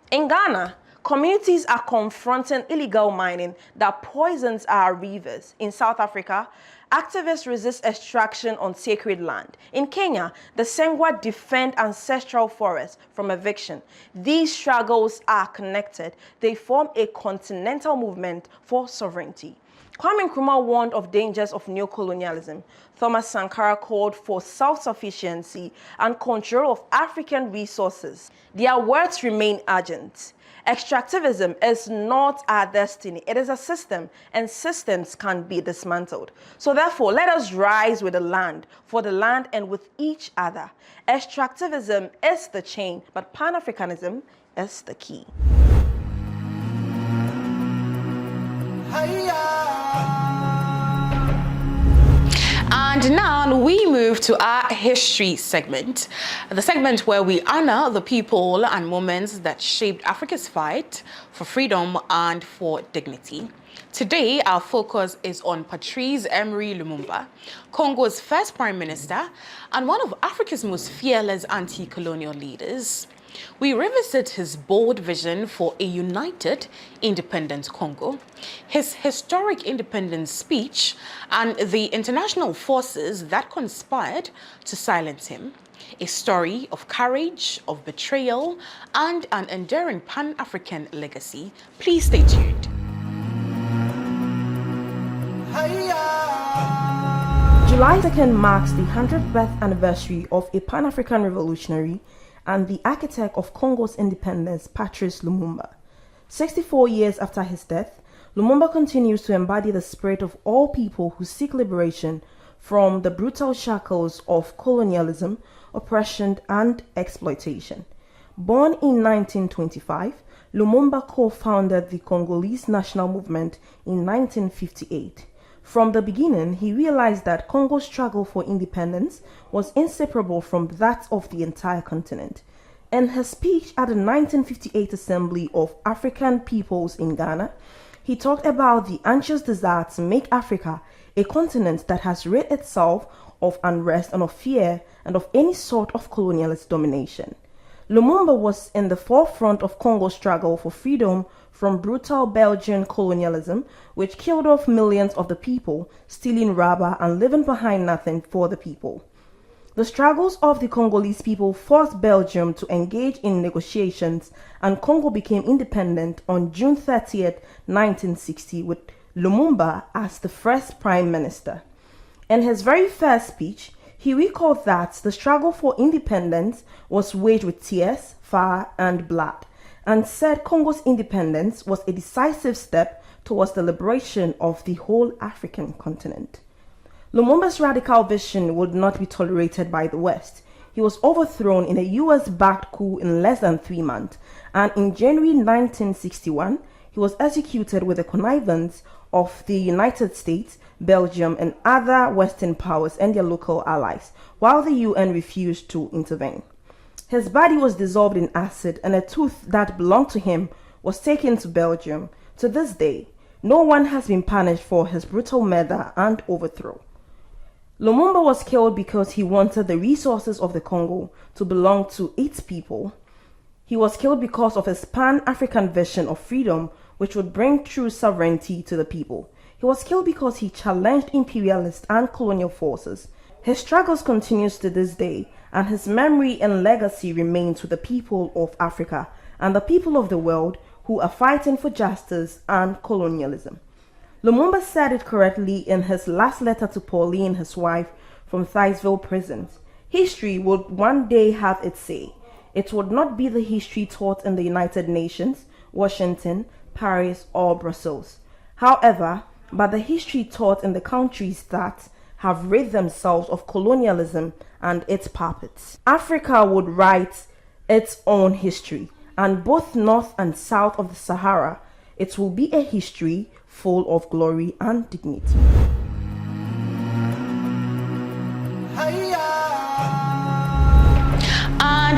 [SPEAKER 9] In Ghana, communities are confronting illegal mining that poisons our rivers. In South Africa, activists resist extraction on sacred land. In Kenya, the Sengwa defend ancestral forests from eviction. These struggles are connected. They form a continental movement for sovereignty. Kwame Nkrumah warned of dangers of neocolonialism. Thomas Sankara called for self-sufficiency and control of African resources. Their words remain urgent. Extractivism is not our destiny. It is a system, and systems can be dismantled. So therefore, let us rise with the land, for the land, and with each other. Extractivism is the chain, but Pan-Africanism is the key.
[SPEAKER 1] And now we move to our history segment, the segment where we honor the people and moments that shaped Africa's fight for freedom and for dignity. Today, our focus is on Patrice Emery Lumumba, Congo's first prime minister and one of Africa's most fearless anti-colonial leaders. We revisit his bold vision for a united, independent Congo, his historic independence speech, and the international forces that conspired to silence him. A story of courage, of betrayal, and an enduring Pan-African legacy. Please stay tuned.
[SPEAKER 9] July 2nd marks the 100th birth anniversary of a Pan-African revolutionary and the architect of Congo's independence, Patrice Lumumba. 64 years after his death, Lumumba continues to embody the spirit of all people who seek liberation from the brutal shackles of colonialism, oppression, and exploitation. Born in 1925, Lumumba co-founded the Congolese national movement in 1958. From the beginning, he realized that Congo's struggle for independence was inseparable from that of the entire continent. In his speech at the 1958 Assembly of African Peoples in Ghana, he talked about the anxious desire to make Africa a continent that has rid itself of unrest and of fear and of any sort of colonialist domination. Lumumba was in the forefront of Congo's struggle for freedom from brutal Belgian colonialism, which killed off millions of the people, stealing rubber and leaving behind nothing for the people. The struggles of the Congolese people forced Belgium to engage in negotiations, and Congo became independent on June 30th, 1960, with Lumumba as the first prime minister. In his very first speech, he recalled that the struggle for independence was waged with tears, fire, and blood, and said Congo's independence was a decisive step towards the liberation of the whole African continent. Lumumba's radical vision would not be tolerated by the West. He was overthrown in a US-backed coup in less than 3 months, and in January 1961, he was executed with the connivance of the United States, Belgium, and other Western powers and their local allies, while the UN refused to intervene. His body was dissolved in acid, and a tooth that belonged to him was taken to Belgium. To this day, no one has been punished for his brutal murder and overthrow. Lumumba was killed because he wanted the resources of the Congo to belong to its people. He was killed because of his Pan-African vision of freedom, which would bring true sovereignty to the people. He was killed because he challenged imperialist and colonial forces. His struggles continues to this day, and his memory and legacy remains with the people of Africa and the people of the world who are fighting for justice and colonialism. Lumumba said it correctly in his last letter to Pauline, his wife, from Thiceville prison. History would one day have its say. It would not be the history taught in the United Nations, Washington, Paris, or Brussels. However, but the history taught in the countries that have rid themselves of colonialism and its puppets. Africa would write its own history, and both north and south of the Sahara, it will be a history full of glory and dignity.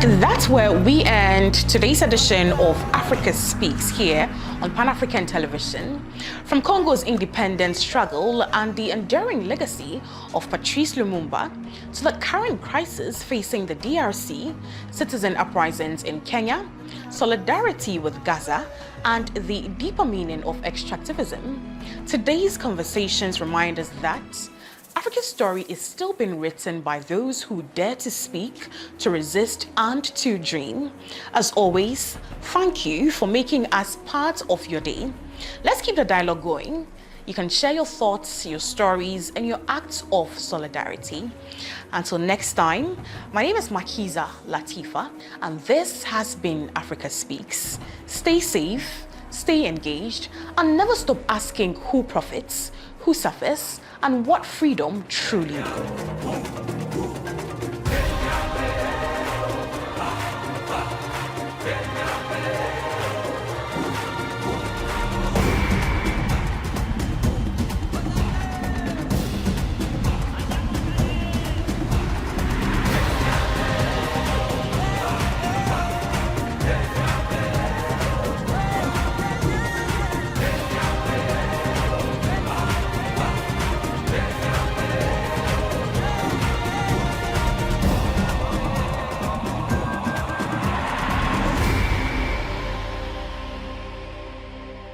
[SPEAKER 1] And that's where we end today's edition of Africa Speaks here on Pan-African Television. From Congo's independence struggle and the enduring legacy of Patrice Lumumba to the current crisis facing the DRC, citizen uprisings in Kenya, solidarity with Gaza, and the deeper meaning of extractivism, today's conversations remind us that Africa's story is still being written by those who dare to speak, to resist, and to dream. As always, thank you for making us part of your day. Let's keep the dialogue going. You can share your thoughts, your stories, and your acts of solidarity. Until next time, my name is Makiza Latifa, and this has been Africa Speaks. Stay safe, stay engaged, and never stop asking who profits, who suffers, and what freedom truly means.